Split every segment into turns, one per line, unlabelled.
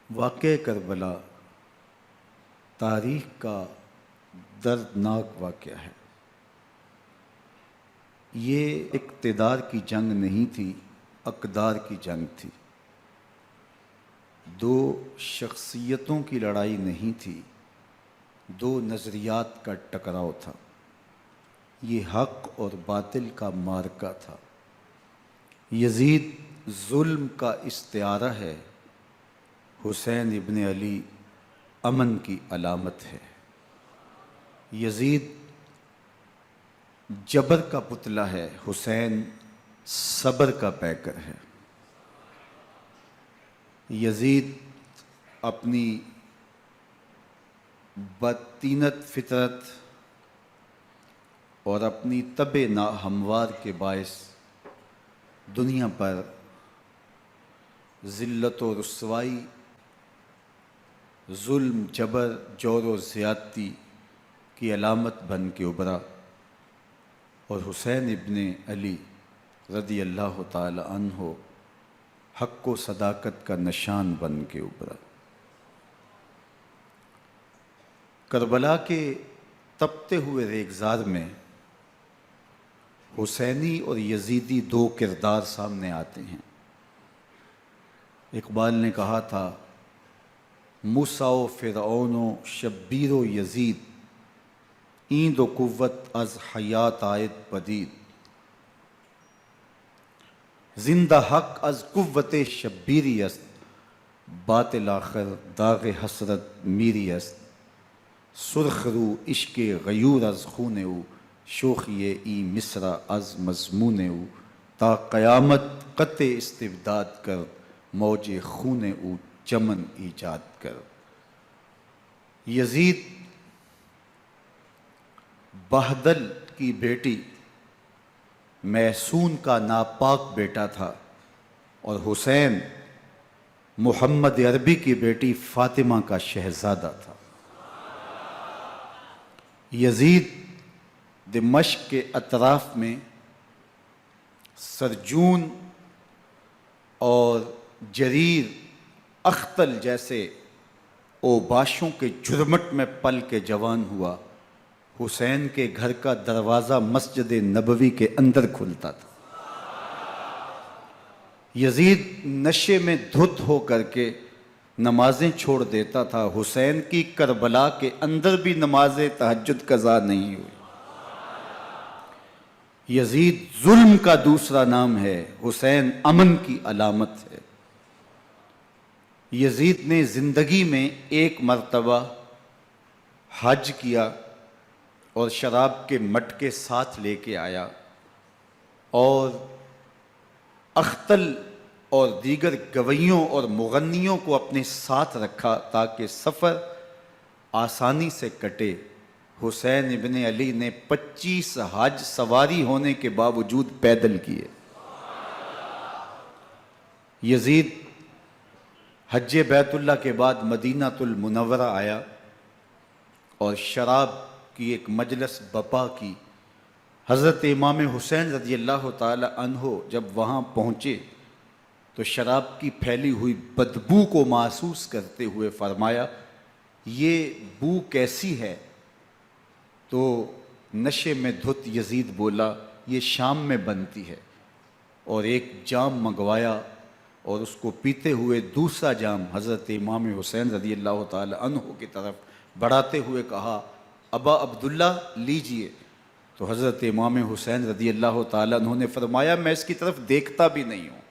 واقعہ کربلا تاریخ کا دردناک واقعہ ہے۔ یہ اقتدار کی جنگ نہیں تھی، اقدار کی جنگ تھی۔ دو شخصیتوں کی لڑائی نہیں تھی، دو نظریات کا ٹکراؤ تھا۔ یہ حق اور باطل کا معرکہ تھا۔ یزید ظلم کا استعارہ ہے، حسین ابن علی امن کی علامت ہے۔ یزید جبر کا پتلا ہے، حسین صبر کا پیکر ہے۔ یزید اپنی بدطینت فطرت اور اپنی طبع ناہموار کے باعث دنیا پر ذلت و رسوائی، ظلم، جبر، جور و زیادتی کی علامت بن کے ابھرا، اور حسین ابن علی رضی اللہ تعالی عنہ حق و صداقت کا نشان بن کے ابھرا۔ کربلا کے تپتے ہوئے ریگزار میں حسینی اور یزیدی دو کردار سامنے آتے ہیں۔ اقبال نے کہا تھا، موسیٰ و فرعون و شبیر و یزید، این دو قوت از حیات آید پدید، زندہ حق از قوت شبیری است، باطل آخر داغ حسرت میری است، سرخ رو عشق غیور از خون او، شوخی این مصرع از مضمون او، تا قیامت قطع استبداد کر، موج خون او چمن ایجاد کر۔ یزید بہدل کی بیٹی محسون کا ناپاک بیٹا تھا، اور حسین محمد عربی کی بیٹی فاطمہ کا شہزادہ تھا۔ یزید دمشق کے اطراف میں سرجون اور جریر اختل جیسے اوباشوں کے جرمٹ میں پل کے جوان ہوا۔ حسین کے گھر کا دروازہ مسجد نبوی کے اندر کھلتا تھا۔ یزید نشے میں دھت ہو کر کے نمازیں چھوڑ دیتا تھا۔ حسین کی کربلا کے اندر بھی نماز تہجد قضا نہیں ہوئی۔ یزید ظلم کا دوسرا نام ہے، حسین امن کی علامت ہے۔ یزید نے زندگی میں ایک مرتبہ حج کیا اور شراب کے مٹکے ساتھ لے کے آیا، اور اختل اور دیگر گویوں اور مغنیوں کو اپنے ساتھ رکھا تاکہ سفر آسانی سے کٹے۔ حسین ابن علی نے 25 حج سواری ہونے کے باوجود پیدل کیے۔ یزید حج بیت اللہ کے بعد مدینہ المنورہ آیا اور شراب کی ایک مجلس بپا کی۔ حضرت امام حسین رضی اللہ تعالی عنہ جب وہاں پہنچے تو شراب کی پھیلی ہوئی بدبو کو محسوس کرتے ہوئے فرمایا، یہ بو کیسی ہے؟ تو نشے میں دھت یزید بولا، یہ شام میں بنتی ہے، اور ایک جام منگوایا اور اس کو پیتے ہوئے دوسرا جام حضرت امام حسین رضی اللہ تعالی عنہ کی طرف بڑھاتے ہوئے کہا، ابا عبداللہ لیجئے۔ تو حضرت امام حسین رضی اللہ تعالی عنہ نے فرمایا، میں اس کی طرف دیکھتا بھی نہیں ہوں،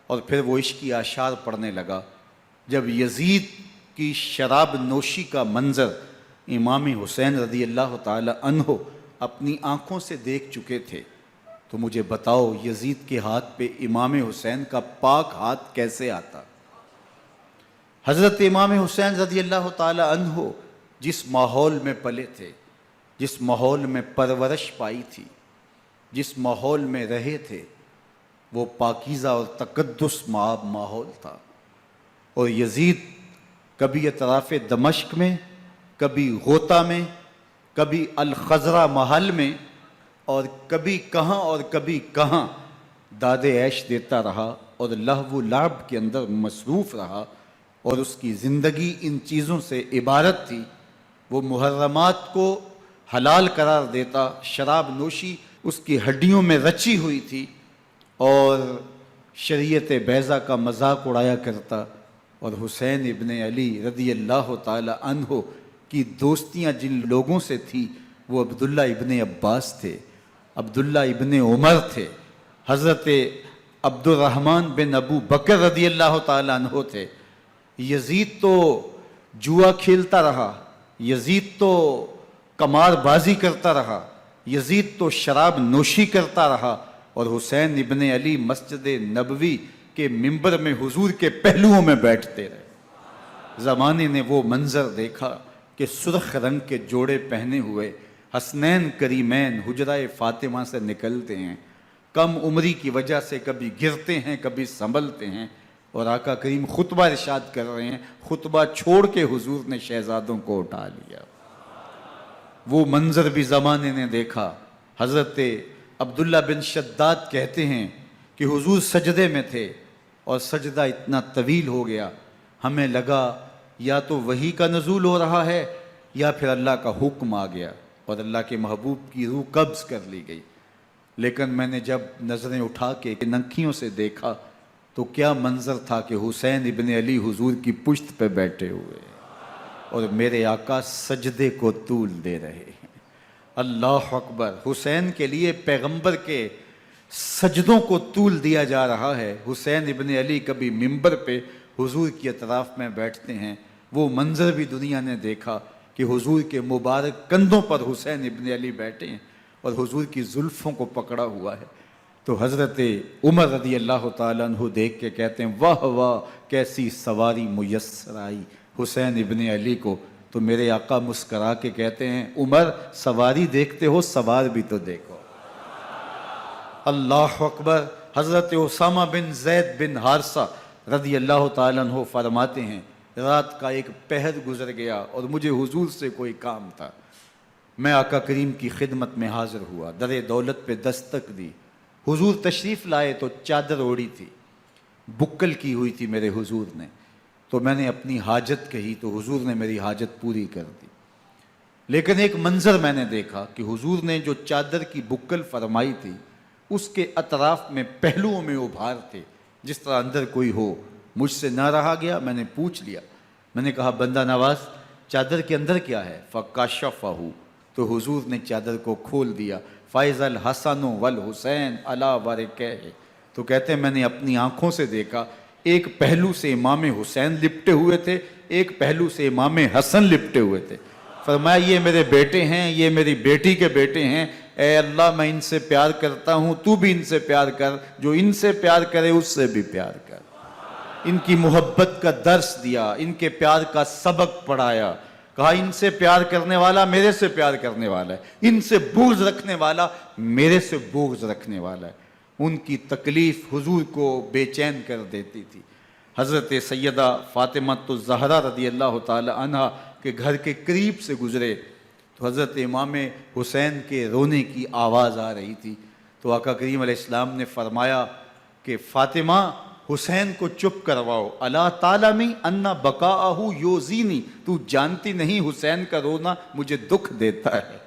اور پھر وہ عشقی اشعار پڑھنے لگا۔ جب یزید کی شراب نوشی کا منظر امام حسین رضی اللہ تعالی عنہ اپنی آنکھوں سے دیکھ چکے تھے تو مجھے بتاؤ، یزید کے ہاتھ پہ امام حسین کا پاک ہاتھ کیسے آتا؟ حضرت امام حسین رضی اللہ تعالی عنہ جس ماحول میں پلے تھے، جس ماحول میں پرورش پائی تھی، جس ماحول میں رہے تھے، وہ پاکیزہ اور تقدس مآب ماحول تھا۔ اور یزید کبھی اطراف دمشق میں، کبھی غوطہ میں، کبھی الخضرہ محل میں، اور کبھی کہاں داد عیش دیتا رہا اور لہو و لعب کے اندر مصروف رہا۔ اور اس کی زندگی ان چیزوں سے عبارت تھی۔ وہ محرمات کو حلال قرار دیتا، شراب نوشی اس کی ہڈیوں میں رچی ہوئی تھی، اور شریعت بیضا کا مذاق اڑایا کرتا۔ اور حسین ابن علی رضی اللہ تعالی عنہ کی دوستیاں جن لوگوں سے تھی وہ عبداللہ ابن عباس تھے، عبداللہ ابن عمر تھے، حضرت عبد الرحمن بن ابو بکر رضی اللہ تعالی عنہ تھے۔ یزید تو جوا کھیلتا رہا، یزید تو قمار بازی کرتا رہا، یزید تو شراب نوشی کرتا رہا، اور حسین ابن علی مسجد نبوی کے ممبر میں حضور کے پہلوؤں میں بیٹھتے رہے۔ زمانے نے وہ منظر دیکھا کہ سرخ رنگ کے جوڑے پہنے ہوئے حسنین کریمین حجرہ فاطمہ سے نکلتے ہیں، کم عمری کی وجہ سے کبھی گرتے ہیں کبھی سنبھلتے ہیں، اور آقا کریم خطبہ ارشاد کر رہے ہیں، خطبہ چھوڑ کے حضور نے شہزادوں کو اٹھا لیا۔ وہ منظر بھی زمانے نے دیکھا۔ حضرت عبداللہ بن شداد کہتے ہیں کہ حضور سجدے میں تھے اور سجدہ اتنا طویل ہو گیا، ہمیں لگا یا تو وحی کا نزول ہو رہا ہے یا پھر اللہ کا حکم آ گیا اور اللہ کے محبوب کی روح قبض کر لی گئی۔ لیکن میں نے جب نظریں اٹھا کے ننکیوں سے دیکھا تو کیا منظر تھا کہ حسین ابن علی حضور کی پشت پہ بیٹھے ہوئے اور میرے آقا سجدے کو طول دے رہے ہیں۔ اللہ اکبر! حسین کے لیے پیغمبر کے سجدوں کو طول دیا جا رہا ہے۔ حسین ابن علی کبھی ممبر پہ حضور کی اطراف میں بیٹھتے ہیں، وہ منظر بھی دنیا نے دیکھا کہ حضور کے مبارک کندھوں پر حسین ابن علی بیٹھے ہیں اور حضور کی زلفوں کو پکڑا ہوا ہے۔ تو حضرت عمر رضی اللہ تعالیٰ عنہ دیکھ کے کہتے ہیں واہ واہ کیسی سواری میسر آئی حسین ابن علی کو۔ تو میرے آقا مسکرا کے کہتے ہیں عمر سواری دیکھتے ہو سوار بھی تو دیکھو۔ اللہ اکبر! حضرت اسامہ بن زید بن حارثہ رضی اللہ تعالیٰ عنہ فرماتے ہیں رات کا ایک پہر گزر گیا اور مجھے حضور سے کوئی کام تھا، میں آقا کریم کی خدمت میں حاضر ہوا، در دولت پہ دستک دی، حضور تشریف لائے تو چادر اوڑی تھی، بکل کی ہوئی تھی میرے حضور نے، تو میں نے اپنی حاجت کہی تو حضور نے میری حاجت پوری کر دی۔ لیکن ایک منظر میں نے دیکھا کہ حضور نے جو چادر کی بکل فرمائی تھی اس کے اطراف میں پہلوؤں میں ابھار تھے جس طرح اندر کوئی ہو۔ مجھ سے نہ رہا گیا، میں نے پوچھ لیا، میں نے کہا بندہ نواز چادر کے اندر کیا ہے؟ فَكَشَفَهُ، تو حضور نے چادر کو کھول دیا۔ فَإِذَا الْحَسَنُ وَالْحُسَيْنُ عَلَىٰ وَرِكَيْهِ، تو کہتے ہیں میں نے اپنی آنکھوں سے دیکھا ایک پہلو سے امام حسین لپٹے ہوئے تھے، ایک پہلو سے امام حسن لپٹے ہوئے تھے۔ فرمایا یہ میرے بیٹے ہیں، یہ میری بیٹی کے بیٹے ہیں، اے اللہ میں ان سے پیار کرتا ہوں، تو بھی ان سے پیار کر، جو ان سے پیار کرے اس سے بھی پیار کر۔ ان کی محبت کا درس دیا، ان کے پیار کا سبق پڑھایا، کہا ان سے پیار کرنے والا میرے سے پیار کرنے والا ہے، ان سے بغض رکھنے والا میرے سے بغض رکھنے والا ہے۔ ان کی تکلیف حضور کو بے چین کر دیتی تھی۔ حضرت سیدہ فاطمہ الزہرا رضی اللہ تعالی عنہ کے گھر کے قریب سے گزرے تو حضرت امام حسین کے رونے کی آواز آ رہی تھی، تو آقا کریم علیہ السلام نے فرمایا کہ فاطمہ حسین کو چپ کرواؤ، الا تعلمی ان بقاءہ یوزینی، تو جانتی نہیں حسین کا رونا مجھے دکھ دیتا ہے۔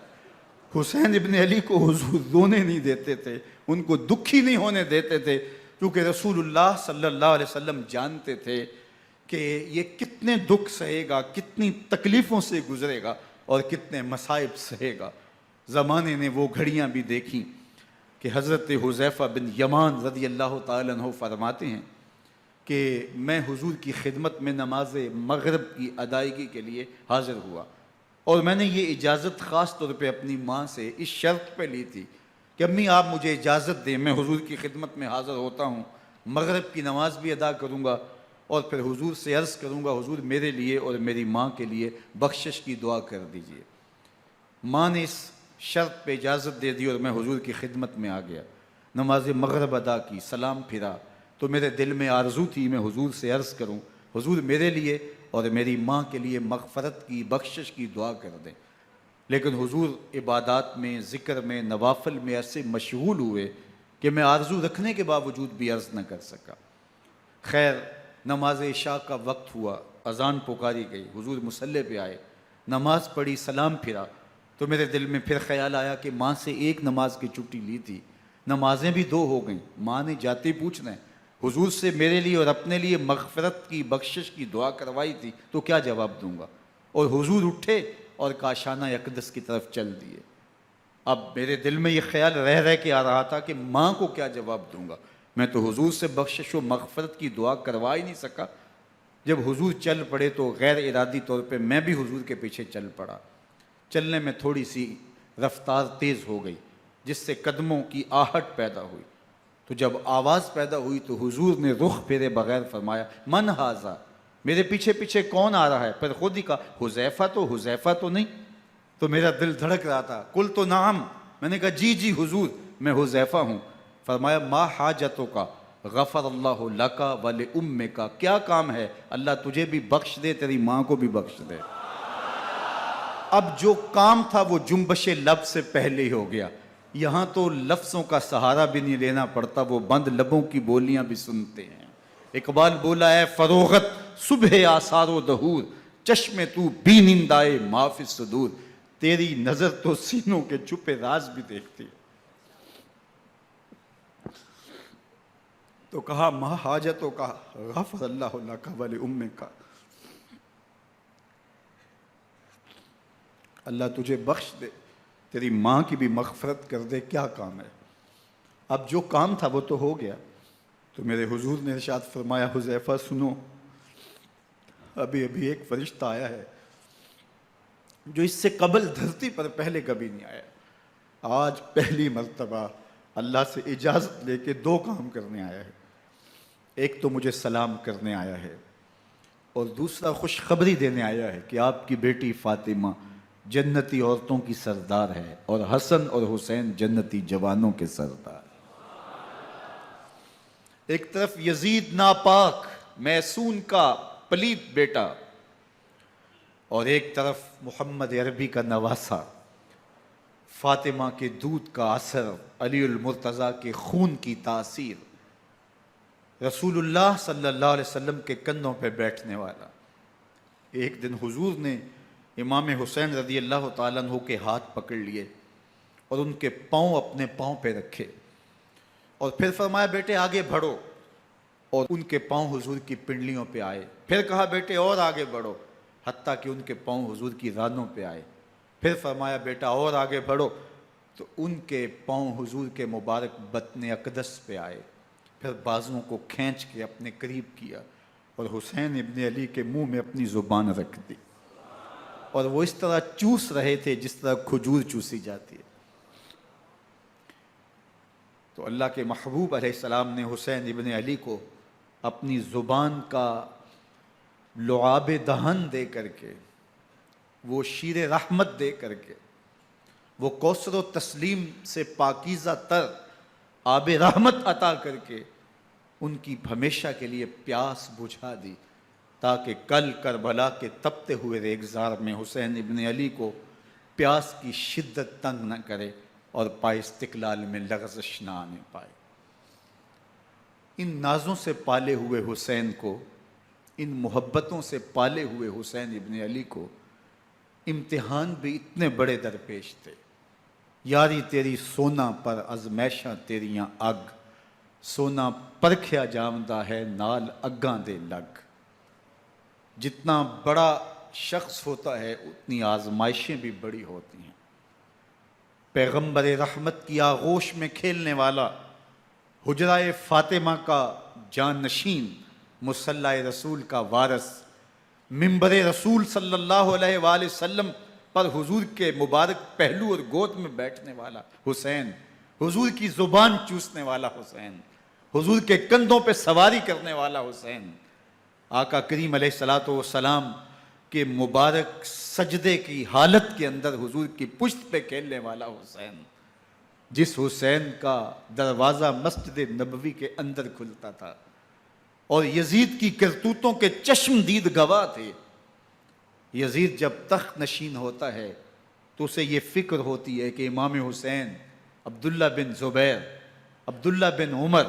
حسین ابن علی کو حضور رونے نہیں دیتے تھے، ان کو دکھی نہیں ہونے دیتے تھے، کیونکہ رسول اللہ صلی اللہ علیہ وسلم جانتے تھے کہ یہ کتنے دکھ سہے گا، کتنی تکلیفوں سے گزرے گا اور کتنے مصائب سہے گا۔ زمانے نے وہ گھڑیاں بھی دیکھیں کہ حضرت حذیفہ بن یمان رضی اللہ تعالیٰ عنہ فرماتے ہیں کہ میں حضور کی خدمت میں نماز مغرب کی ادائیگی کے لیے حاضر ہوا، اور میں نے یہ اجازت خاص طور پہ اپنی ماں سے اس شرط پہ لی تھی کہ امی آپ مجھے اجازت دیں، میں حضور کی خدمت میں حاضر ہوتا ہوں، مغرب کی نماز بھی ادا کروں گا اور پھر حضور سے عرض کروں گا حضور میرے لیے اور میری ماں کے لیے بخشش کی دعا کر دیجئے۔ ماں نے اس شرط پہ اجازت دے دی اور میں حضور کی خدمت میں آ گیا، نماز مغرب ادا کی، سلام پھرا تو میرے دل میں آرزو تھی میں حضور سے عرض کروں حضور میرے لیے اور میری ماں کے لیے مغفرت کی بخشش کی دعا کر دیں، لیکن حضور عبادات میں ذکر میں نوافل میں ایسے مشغول ہوئے کہ میں آرزو رکھنے کے باوجود بھی عرض نہ کر سکا۔ خیر نماز عشاء کا وقت ہوا، اذان پکاری گئی، حضور مصلی پہ آئے، نماز پڑھی، سلام پھرا، تو میرے دل میں پھر خیال آیا کہ ماں سے ایک نماز کی چھٹی لی تھی، نمازیں بھی 2 ہو گئیں، ماں نے جاتے ہی پوچھنا ہے، حضور سے میرے لیے اور اپنے لیے مغفرت کی، بخشش کی دعا کروائی تھی، تو کیا جواب دوں گا؟ اور حضور اٹھے اور کاشانہ اقدس کی طرف چل دیے۔ اب میرے دل میں یہ خیال رہ کے آ رہا تھا کہ ماں کو کیا جواب دوں گا؟ میں تو حضور سے بخشش و مغفرت کی دعا کروا ہی نہیں سکا۔ جب حضور چل پڑے تو غیر ارادی طور پہ میں بھی حضور کے پیچھے چل پڑا۔ چلنے میں تھوڑی سی رفتار تیز ہو گئی، جس سے قدموں کی آہٹ پیدا ہوئی۔ تو جب آواز پیدا ہوئی تو حضور نے رخ پھیرے بغیر فرمایا، من ھذا، میرے پیچھے پیچھے کون آ رہا ہے؟ پھر خود ہی کہا، حذیفہ تو نہیں؟ تو میرا دل دھڑک رہا تھا، قلت نعم، میں نے کہا جی حضور، میں حذیفہ ہوں۔ فرمایا، ما حاجتک، غفر اللہ لک ولامک، کیا کام ہے؟ اللہ تجھے بھی بخش دے، تیری ماں کو بھی بخش دے۔ اب جو کام تھا وہ جنبش لب سے پہلے ہی ہو گیا، یہاں تو لفظوں کا سہارا بھی نہیں لینا پڑتا، وہ بند لبوں کی بولیاں بھی سنتے ہیں۔ اقبال بولا ہے، فروغت صبح آثار و دہور، چشم تو بی نندائے ما فی الصدور، تیری نظر تو سینوں کے چھپے راز بھی دیکھتی ہے۔ تو کہا، ما حاجتوں کا، غفر اللہ لک ولامک، اللہ تجھے بخش دے، تیری ماں کی بھی مغفرت کر دے، کیا کام ہے؟ اب جو کام تھا وہ تو ہو گیا۔ تو میرے حضور نے ارشاد فرمایا، حذیفہ سنو، ابھی ایک فرشتہ آیا ہے جو اس سے قبل دھرتی پر پہلے کبھی نہیں آیا، آج پہلی مرتبہ اللہ سے اجازت لے کے 2 کام کرنے آیا ہے۔ ایک تو مجھے سلام کرنے آیا ہے، اور دوسرا خوشخبری دینے آیا ہے کہ آپ کی بیٹی فاطمہ جنتی عورتوں کی سردار ہے، اور حسن اور حسین جنتی جوانوں کے سردار۔ ایک طرف یزید ناپاک میسون کا پلیت بیٹا، اور ایک طرف محمد عربی کا نواسا، فاطمہ کے دودھ کا اثر، علی المرتضیٰ کے خون کی تاثیر، رسول اللہ صلی اللہ علیہ وسلم کے کندھوں پہ بیٹھنے والا۔ ایک دن حضور نے امام حسین رضی اللہ تعالیٰ عنہ کے ہاتھ پکڑ لیے اور ان کے پاؤں اپنے پاؤں پہ رکھے، اور پھر فرمایا، بیٹے آگے بڑھو، اور ان کے پاؤں حضور کی پنڈلیوں پہ آئے۔ پھر کہا، بیٹے اور آگے بڑھو، حتیٰ کہ ان کے پاؤں حضور کی رانوں پہ آئے۔ پھر فرمایا، بیٹا اور آگے بڑھو، تو ان کے پاؤں حضور کے مبارک بطن اقدس پہ آئے۔ پھر بازوؤں کو کھینچ کے اپنے قریب کیا، اور حسین ابن علی کے منہ میں اپنی زبان رکھ دی، اور وہ اس طرح چوس رہے تھے جس طرح کھجور چوسی جاتی ہے۔ تو اللہ کے محبوب علیہ السلام نے حسین ابن علی کو اپنی زبان کا لعاب دہن دے کر کے، وہ شیر رحمت دے کر کے، وہ کوثر و تسلیم سے پاکیزہ تر آب رحمت عطا کر کے ان کی ہمیشہ کے لیے پیاس بجھا دی، تاکہ کل کربلا کے تپتے ہوئے ریگزار میں حسین ابن علی کو پیاس کی شدت تنگ نہ کرے اور پائے استقلال میں لغزش نہ آنے پائے۔ ان نازوں سے پالے ہوئے حسین کو، ان محبتوں سے پالے ہوئے حسین ابن علی کو امتحان بھی اتنے بڑے درپیش تھے۔ یاری تیری سونا پر ازمیشاں تیریاں اگ، سونا پرکھیا جامدہ ہے نال اگاں دے لگ۔ جتنا بڑا شخص ہوتا ہے اتنی آزمائشیں بھی بڑی ہوتی ہیں۔ پیغمبر رحمت کی آغوش میں کھیلنے والا، حجرہ فاطمہ کا جانشین، مصلی رسول کا وارث، منبر رسول صلی اللہ علیہ وآلہ وسلم پر حضور کے مبارک پہلو اور گود میں بیٹھنے والا حسین، حضور کی زبان چوسنے والا حسین، حضور کے کندھوں پہ سواری کرنے والا حسین، آقا کریم علیہ الصلوۃ والسلام کے مبارک سجدے کی حالت کے اندر حضور کی پشت پہ کھیلنے والا حسین، جس حسین کا دروازہ مسجد نبوی کے اندر کھلتا تھا اور یزید کی کرتوتوں کے چشم دید گواہ تھے۔ یزید جب تخت نشین ہوتا ہے تو اسے یہ فکر ہوتی ہے کہ امام حسین، عبداللہ بن زبیر، عبداللہ بن عمر،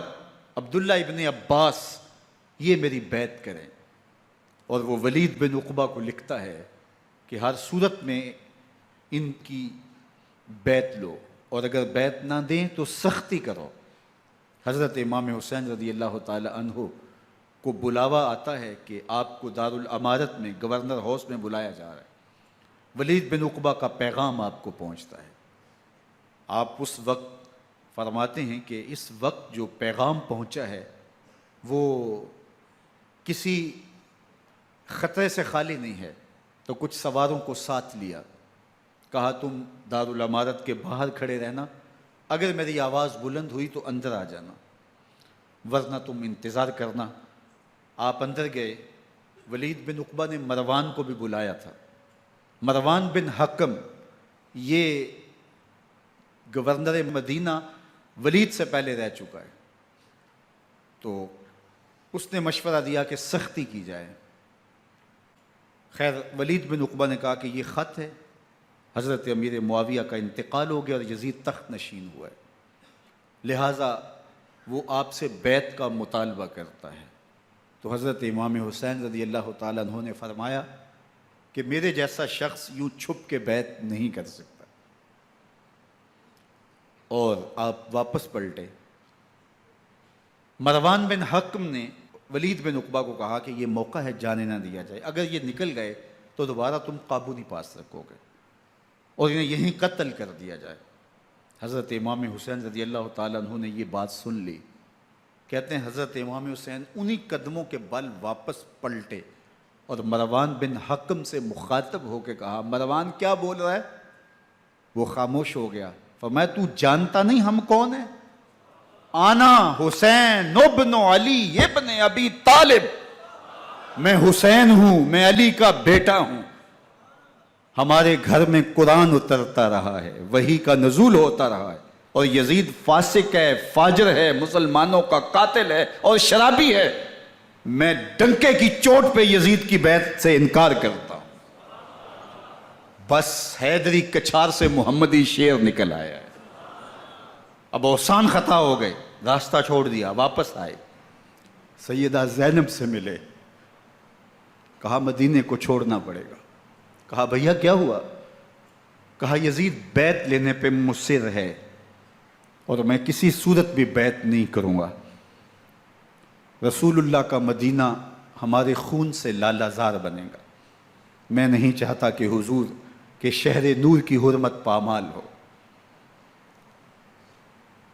عبداللہ ابن عباس یہ میری بیعت کریں. اور وہ ولید بن عقبہ کو لکھتا ہے کہ ہر صورت میں ان کی بیعت لو، اور اگر بیعت نہ دیں تو سختی کرو. حضرت امام حسین رضی اللہ تعالی عنہ کو بلاوا آتا ہے کہ آپ کو دارالامارت میں گورنر ہاؤس میں بلایا جا رہا ہے. ولید بن عقبہ کا پیغام آپ کو پہنچتا ہے. آپ اس وقت فرماتے ہیں کہ اس وقت جو پیغام پہنچا ہے وہ کسی خطرے سے خالی نہیں ہے. تو کچھ سواروں کو ساتھ لیا، کہا تم دارالامارت کے باہر کھڑے رہنا، اگر میری آواز بلند ہوئی تو اندر آ جانا، ورنہ تم انتظار کرنا. آپ اندر گئے. ولید بن عقبہ نے مروان کو بھی بلایا تھا. مروان بن حکم یہ گورنر مدینہ ولید سے پہلے رہ چکا ہے، تو اس نے مشورہ دیا کہ سختی کی جائے. خیر ولید بن عقبہ نے کہا کہ یہ خط ہے، حضرت امیر معاویہ کا انتقال ہو گیا اور یزید تخت نشین ہوا ہے، لہٰذا وہ آپ سے بیعت کا مطالبہ کرتا ہے. تو حضرت امام حسین رضی اللہ تعالیٰ عنہ نے فرمایا کہ میرے جیسا شخص یوں چھپ کے بیعت نہیں کر سکتا. اور آپ واپس پلٹے. مروان بن حکم نے ولید بن عقبہ کو کہا کہ یہ موقع ہے جانے نہ دیا جائے، اگر یہ نکل گئے تو دوبارہ تم قابو نہیں پا سکو گے، اور انہیں یہیں قتل کر دیا جائے. حضرت امام حسین رضی اللہ تعالیٰ عنہ نے یہ بات سن لی. کہتے ہیں حضرت امام حسین انہی قدموں کے بل واپس پلٹے اور مروان بن حکم سے مخاطب ہو کے کہا، مروان کیا بول رہا ہے؟ وہ خاموش ہو گیا. فرمایا تو جانتا نہیں ہم کون ہیں؟ آنا حسین ابن علی ابن ابی طالب، میں حسین ہوں، میں علی کا بیٹا ہوں. ہمارے گھر میں قرآن اترتا رہا ہے، وحی کا نزول ہوتا رہا ہے، اور یزید فاسق ہے، فاجر ہے، مسلمانوں کا قاتل ہے اور شرابی ہے. میں ڈنکے کی چوٹ پہ یزید کی بیعت سے انکار کرتا ہوں. بس حیدری کچھار سے محمدی شیر نکل آیا ہے. اب اوسان خطا ہو گئے، راستہ چھوڑ دیا، واپس آئے. سیدہ زینب سے ملے، کہا مدینے کو چھوڑنا پڑے گا. کہا بھیا کیا ہوا؟ کہا یزید بیعت لینے پہ مصر ہے اور میں کسی صورت بھی بیعت نہیں کروں گا. رسول اللہ کا مدینہ ہمارے خون سے لالہ زار بنے گا. میں نہیں چاہتا کہ حضور کے شہر نور کی حرمت پامال ہو.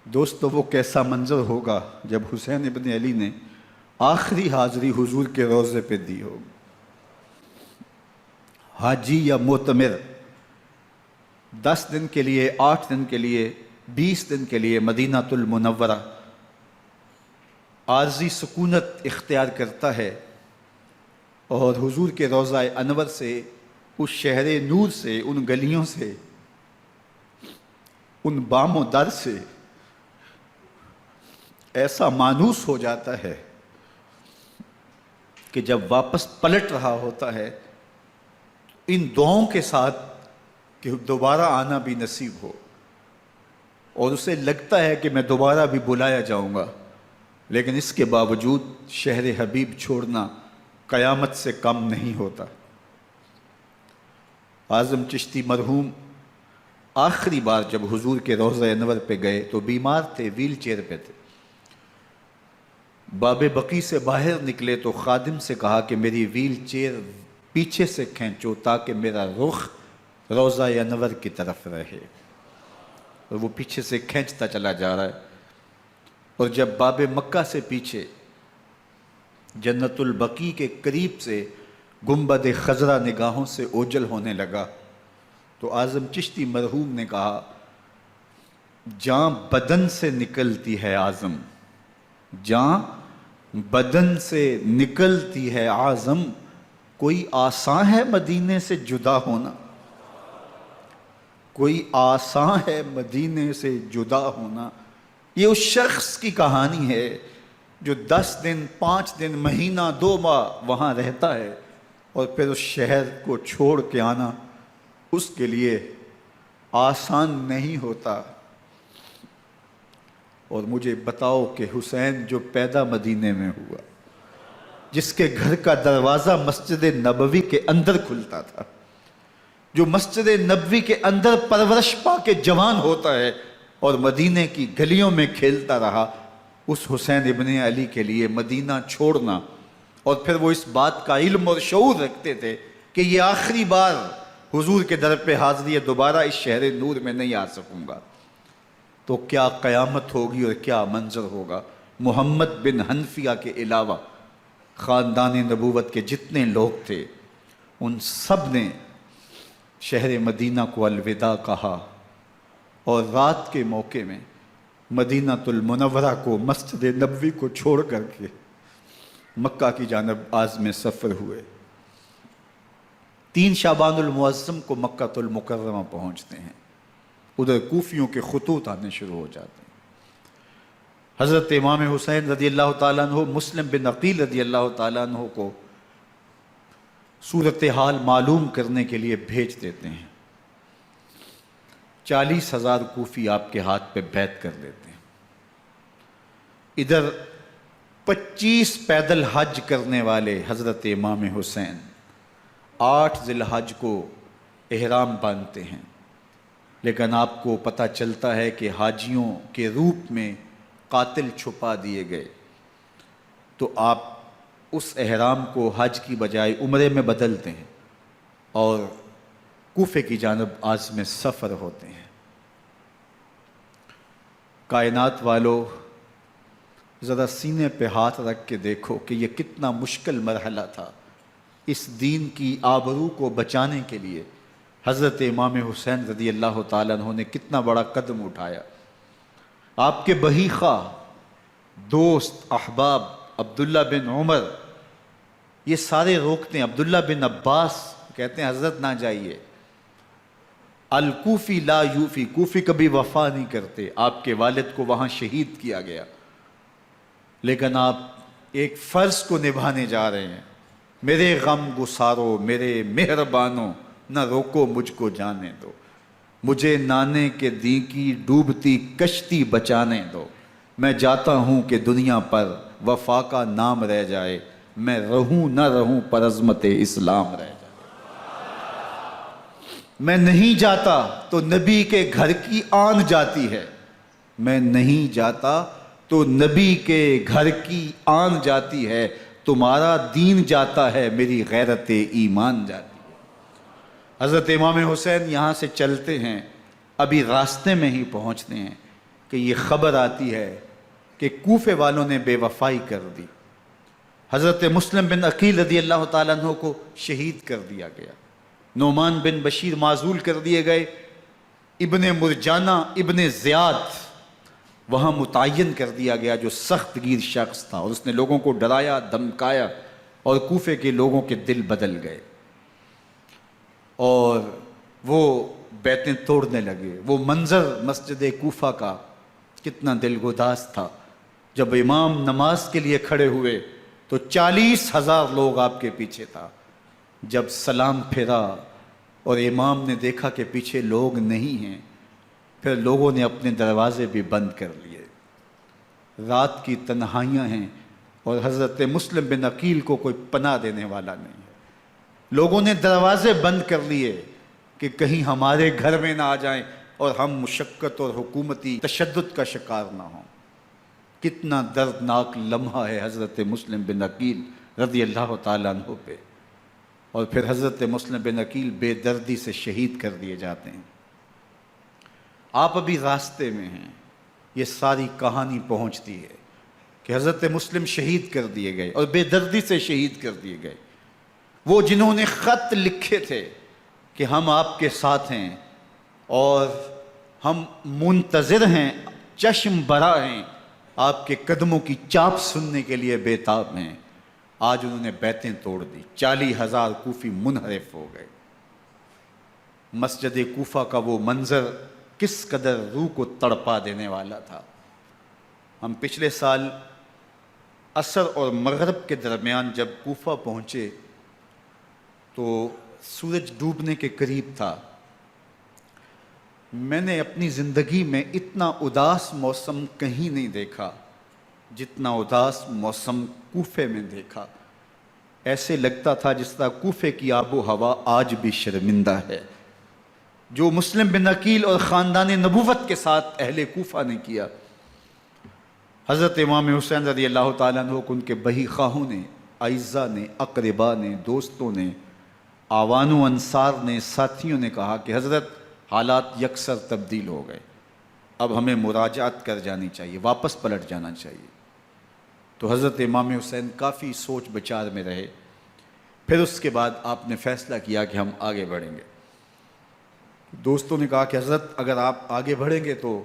دوستو وہ کیسا منظر ہوگا جب حسین ابن علی نے آخری حاضری حضور کے روضے پہ دی ہوگی. حاجی یا معتمر 10 دن کے لیے، 8 دن کے لیے، 20 دن کے لیے مدینہ المنورہ عارضی سکونت اختیار کرتا ہے، اور حضور کے روضہ انور سے، اس شہر نور سے، ان گلیوں سے، ان بام و در سے ایسا مانوس ہو جاتا ہے کہ جب واپس پلٹ رہا ہوتا ہے ان دعاؤں کے ساتھ کہ دوبارہ آنا بھی نصیب ہو، اور اسے لگتا ہے کہ میں دوبارہ بھی بلایا جاؤں گا، لیکن اس کے باوجود شہر حبیب چھوڑنا قیامت سے کم نہیں ہوتا. اعظم چشتی مرحوم آخری بار جب حضور کے روضہ انور پہ گئے تو بیمار تھے، ویل چیئر پہ تھے. باب بقی سے باہر نکلے تو خادم سے کہا کہ میری ویل چیئر پیچھے سے کھینچو تاکہ میرا رخ روضہ انور کی طرف رہے. اور وہ پیچھے سے کھینچتا چلا جا رہا ہے، اور جب باب مکہ سے پیچھے جنت البقیع کے قریب سے گنبد خضرا نگاہوں سے اوجل ہونے لگا تو اعظم چشتی مرحوم نے کہا، جاں بدن سے نکلتی ہے اعظم، جاں بدن سے نکلتی ہے اعظم، کوئی آسان ہے مدینے سے جدا ہونا، کوئی آسان ہے مدینے سے جدا ہونا. یہ اس شخص کی کہانی ہے جو 10 دن، 5 دن، مہینہ، 2 ماہ وہاں رہتا ہے اور پھر اس شہر کو چھوڑ کے آنا اس کے لیے آسان نہیں ہوتا. اور مجھے بتاؤ کہ حسین جو پیدا مدینے میں ہوا، جس کے گھر کا دروازہ مسجد نبوی کے اندر کھلتا تھا، جو مسجد نبوی کے اندر پرورش پا کے جوان ہوتا ہے اور مدینے کی گلیوں میں کھیلتا رہا، اس حسین ابن علی کے لیے مدینہ چھوڑنا، اور پھر وہ اس بات کا علم اور شعور رکھتے تھے کہ یہ آخری بار حضور کے در پہ حاضری ہے، دوبارہ اس شہر نور میں نہیں آ سکوں گا، تو کیا قیامت ہوگی اور کیا منظر ہوگا۔ محمد بن حنفیہ کے علاوہ خاندان نبوت کے جتنے لوگ تھے ان سب نے شہر مدینہ کو الوداع کہا، اور رات کے موقع میں مدینہ المنورہ کو، مسجد نبوی کو چھوڑ کر کے مکہ کی جانب عازم سفر ہوئے۔ 3 شعبان المعظم کو مکہ المکرمہ پہنچتے ہیں، ادھر کوفیوں کے خطوط آنے شروع ہو جاتے ہیں۔ حضرت امام حسین رضی اللہ تعالیٰ عنہ مسلم بن عقیل رضی اللہ تعالیٰ عنہ کو صورتحال معلوم کرنے کے لیے بھیج دیتے ہیں۔ 40,000 کوفی آپ کے ہاتھ پہ بیعت کر لیتے ہیں۔ ادھر 25 پیدل حج کرنے والے حضرت امام حسین 8 ذی الحج کو احرام باندھتے ہیں، لیکن آپ کو پتہ چلتا ہے کہ حاجیوں کے روپ میں قاتل چھپا دیے گئے، تو آپ اس احرام کو حج کی بجائے عمرے میں بدلتے ہیں اور کوفے کی جانب عازم سفر ہوتے ہیں۔ کائنات والو، ذرا سینے پہ ہاتھ رکھ کے دیکھو کہ یہ کتنا مشکل مرحلہ تھا۔ اس دین کی آبرو کو بچانے کے لیے حضرت امام حسین رضی اللہ تعالیٰ عنہ نے کتنا بڑا قدم اٹھایا۔ آپ کے بہی خواہ، دوست، احباب عبداللہ بن عمر یہ سارے روکتے ہیں۔ عبداللہ بن عباس کہتے ہیں حضرت نہ جائیے، الکوفی لا یوفی، کوفی کبھی وفا نہیں کرتے، آپ کے والد کو وہاں شہید کیا گیا، لیکن آپ ایک فرض کو نبھانے جا رہے ہیں۔ میرے غم گسارو، میرے مہربانوں، نہ روکو مجھ کو جانے دو، مجھے نانے کے دی کی ڈوبتی کشتی بچانے دو، میں جاتا ہوں کہ دنیا پر وفا کا نام رہ جائے، میں رہوں نہ رہوں پر عظمت اسلام رہ جائے۔ میں نہیں جاتا تو نبی کے گھر کی آن جاتی ہے، میں نہیں جاتا تو نبی کے گھر کی آن جاتی ہے، تمہارا دین جاتا ہے، میری غیرت ایمان جاتی ہے۔ حضرت امام حسین یہاں سے چلتے ہیں، ابھی راستے میں ہی پہنچتے ہیں کہ یہ خبر آتی ہے کہ کوفے والوں نے بے وفائی کر دی، حضرت مسلم بن عقیل رضی اللہ تعالیٰ عنہ کو شہید کر دیا گیا، نعمان بن بشیر معزول کر دیے گئے، ابن مرجانہ ابن زیاد وہاں متعین کر دیا گیا جو سخت گیر شخص تھا، اور اس نے لوگوں کو ڈرایا دھمکایا اور کوفے کے لوگوں کے دل بدل گئے اور وہ بیتیں توڑنے لگے۔ وہ منظر مسجد کوفہ کا کتنا دلگداز تھا، جب امام نماز کے لیے کھڑے ہوئے تو 40,000 لوگ آپ کے پیچھے تھا۔ جب سلام پھیرا اور امام نے دیکھا کہ پیچھے لوگ نہیں ہیں، پھر لوگوں نے اپنے دروازے بھی بند کر لیے۔ رات کی تنہائیاں ہیں اور حضرت مسلم بن عقیل کو کوئی پناہ دینے والا نہیں ہے۔ لوگوں نے دروازے بند کر لیے کہ کہیں ہمارے گھر میں نہ آ جائیں اور ہم مشقت اور حکومتی تشدد کا شکار نہ ہوں۔ کتنا دردناک لمحہ ہے حضرت مسلم بن عقیل رضی اللہ تعالیٰ عنہ پہ، اور پھر حضرت مسلم بن عقیل بے دردی سے شہید کر دیے جاتے ہیں۔ آپ ابھی راستے میں ہیں، یہ ساری کہانی پہنچتی ہے کہ حضرت مسلم شہید کر دیے گئے اور بے دردی سے شہید کر دیے گئے۔ وہ جنہوں نے خط لکھے تھے کہ ہم آپ کے ساتھ ہیں اور ہم منتظر ہیں، چشم برا ہیں، آپ کے قدموں کی چاپ سننے کے لیے بےتاب ہیں، آج انہوں نے بیتیں توڑ دی۔ 40,000 کوفی منحرف ہو گئے۔ مسجد کوفہ کا وہ منظر کس قدر روح کو تڑپا دینے والا تھا۔ ہم پچھلے سال عصر اور مغرب کے درمیان جب کوفہ پہنچے تو سورج ڈوبنے کے قریب تھا۔ میں نے اپنی زندگی میں اتنا اداس موسم کہیں نہیں دیکھا جتنا اداس موسم کوفے میں دیکھا۔ ایسے لگتا تھا جس طرح کوفے کی آب و ہوا آج بھی شرمندہ ہے۔ جو مسلم بن عقیل اور خاندان نبوت کے ساتھ اہل کوفہ نے کیا، حضرت امام حسین رضی اللہ تعالیٰ عنہ کو ان کے بہی خواہوں نے، اعزاء نے، اقربا نے، دوستوں نے، آوان و انصار نے، ساتھیوں نے کہا کہ حضرت حالات یکسر تبدیل ہو گئے، اب ہمیں مراجعت کر جانی چاہیے، واپس پلٹ جانا چاہیے۔ تو حضرت امام حسین کافی سوچ بچار میں رہے، پھر اس کے بعد آپ نے فیصلہ کیا کہ ہم آگے بڑھیں گے۔ دوستوں نے کہا کہ حضرت اگر آپ آگے بڑھیں گے تو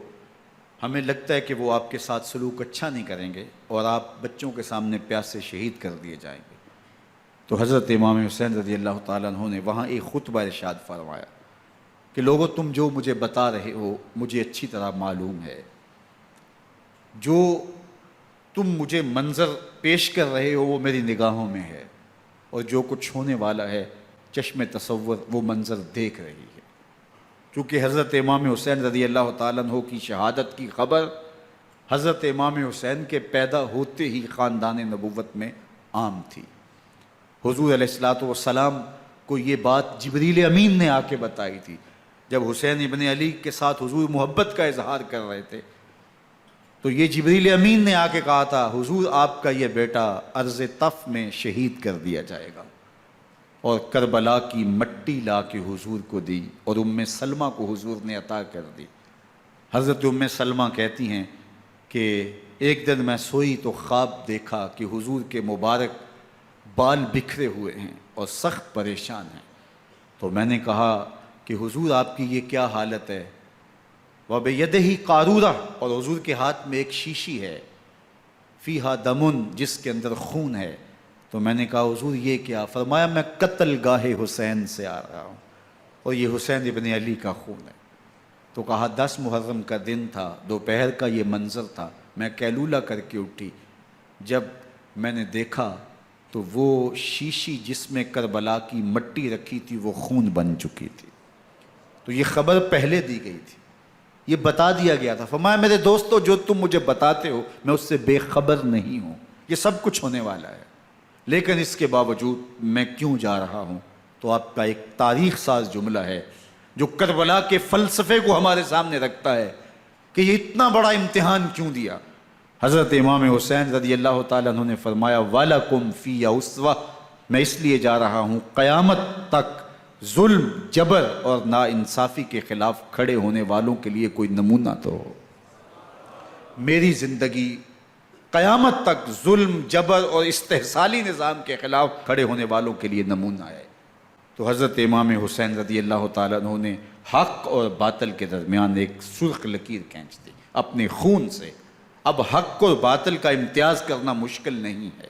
ہمیں لگتا ہے کہ وہ آپ کے ساتھ سلوک اچھا نہیں کریں گے اور آپ بچوں کے سامنے پیاسے شہید کر دیے جائیں گے۔ تو حضرت امام حسین رضی اللہ تعالیٰ عنہ نے وہاں ایک خطبہ ارشاد فرمایا کہ لوگوں تم جو مجھے بتا رہے ہو مجھے اچھی طرح معلوم ہے، جو تم مجھے منظر پیش کر رہے ہو وہ میری نگاہوں میں ہے، اور جو کچھ ہونے والا ہے چشم تصور وہ منظر دیکھ رہی ہے۔ کیونکہ حضرت امام حسین رضی اللہ تعالیٰ عنہ کی شہادت کی خبر حضرت امام حسین کے پیدا ہوتے ہی خاندان نبوت میں عام تھی۔ حضور علیہ الصلوۃ والسلام کو یہ بات جبریل امین نے آ کے بتائی تھی جب حسین ابن علی کے ساتھ حضور محبت کا اظہار کر رہے تھے، تو یہ جبریل امین نے آ کے کہا تھا حضور آپ کا یہ بیٹا ارض طف میں شہید کر دیا جائے گا، اور کربلا کی مٹی لا کے حضور کو دی اور ام سلمہ کو حضور نے عطا کر دی۔ حضرت ام سلمہ کہتی ہیں کہ ایک دن میں سوئی تو خواب دیکھا کہ حضور کے مبارک بال بکھرے ہوئے ہیں اور سخت پریشان ہیں، تو میں نے کہا کہ حضور آپ کی یہ کیا حالت ہے؟ وَبِيَدِهِ قَارُورَةٌ، اور حضور کے ہاتھ میں ایک شیشی ہے، فیہا دمن، جس کے اندر خون ہے۔ تو میں نے کہا حضور یہ کیا؟ فرمایا میں قتل گاہ حسین سے آ رہا ہوں اور یہ حسین ابن علی کا خون ہے۔ تو کہا 10 محرم کا دن تھا، دوپہر کا یہ منظر تھا، میں کیلولہ کر کے اٹھی، جب میں نے دیکھا تو وہ شیشی جس میں کربلا کی مٹی رکھی تھی وہ خون بن چکی تھی۔ تو یہ خبر پہلے دی گئی تھی، یہ بتا دیا گیا تھا۔ فرمایا میرے دوستو جو تم مجھے بتاتے ہو میں اس سے بے خبر نہیں ہوں، یہ سب کچھ ہونے والا ہے، لیکن اس کے باوجود میں کیوں جا رہا ہوں؟ تو آپ کا ایک تاریخ ساز جملہ ہے جو کربلا کے فلسفے کو ہمارے سامنے رکھتا ہے کہ یہ اتنا بڑا امتحان کیوں دیا۔ حضرت امام حسین رضی اللہ تعالیٰ عنہ نے فرمایا وَلَكُمْ فِيَّ أُسْوَةٌ، میں اس لیے جا رہا ہوں قیامت تک ظلم، جبر اور ناانصافی کے خلاف کھڑے ہونے والوں کے لیے کوئی نمونہ تو ہو۔ میری زندگی قیامت تک ظلم، جبر اور استحصالی نظام کے خلاف کھڑے ہونے والوں کے لیے نمونہ ہے۔ تو حضرت امام حسین رضی اللہ تعالیٰ عنہ نے حق اور باطل کے درمیان ایک سرخ لکیر کھینچ دی اپنے خون سے۔ اب حق اور باطل کا امتیاز کرنا مشکل نہیں ہے،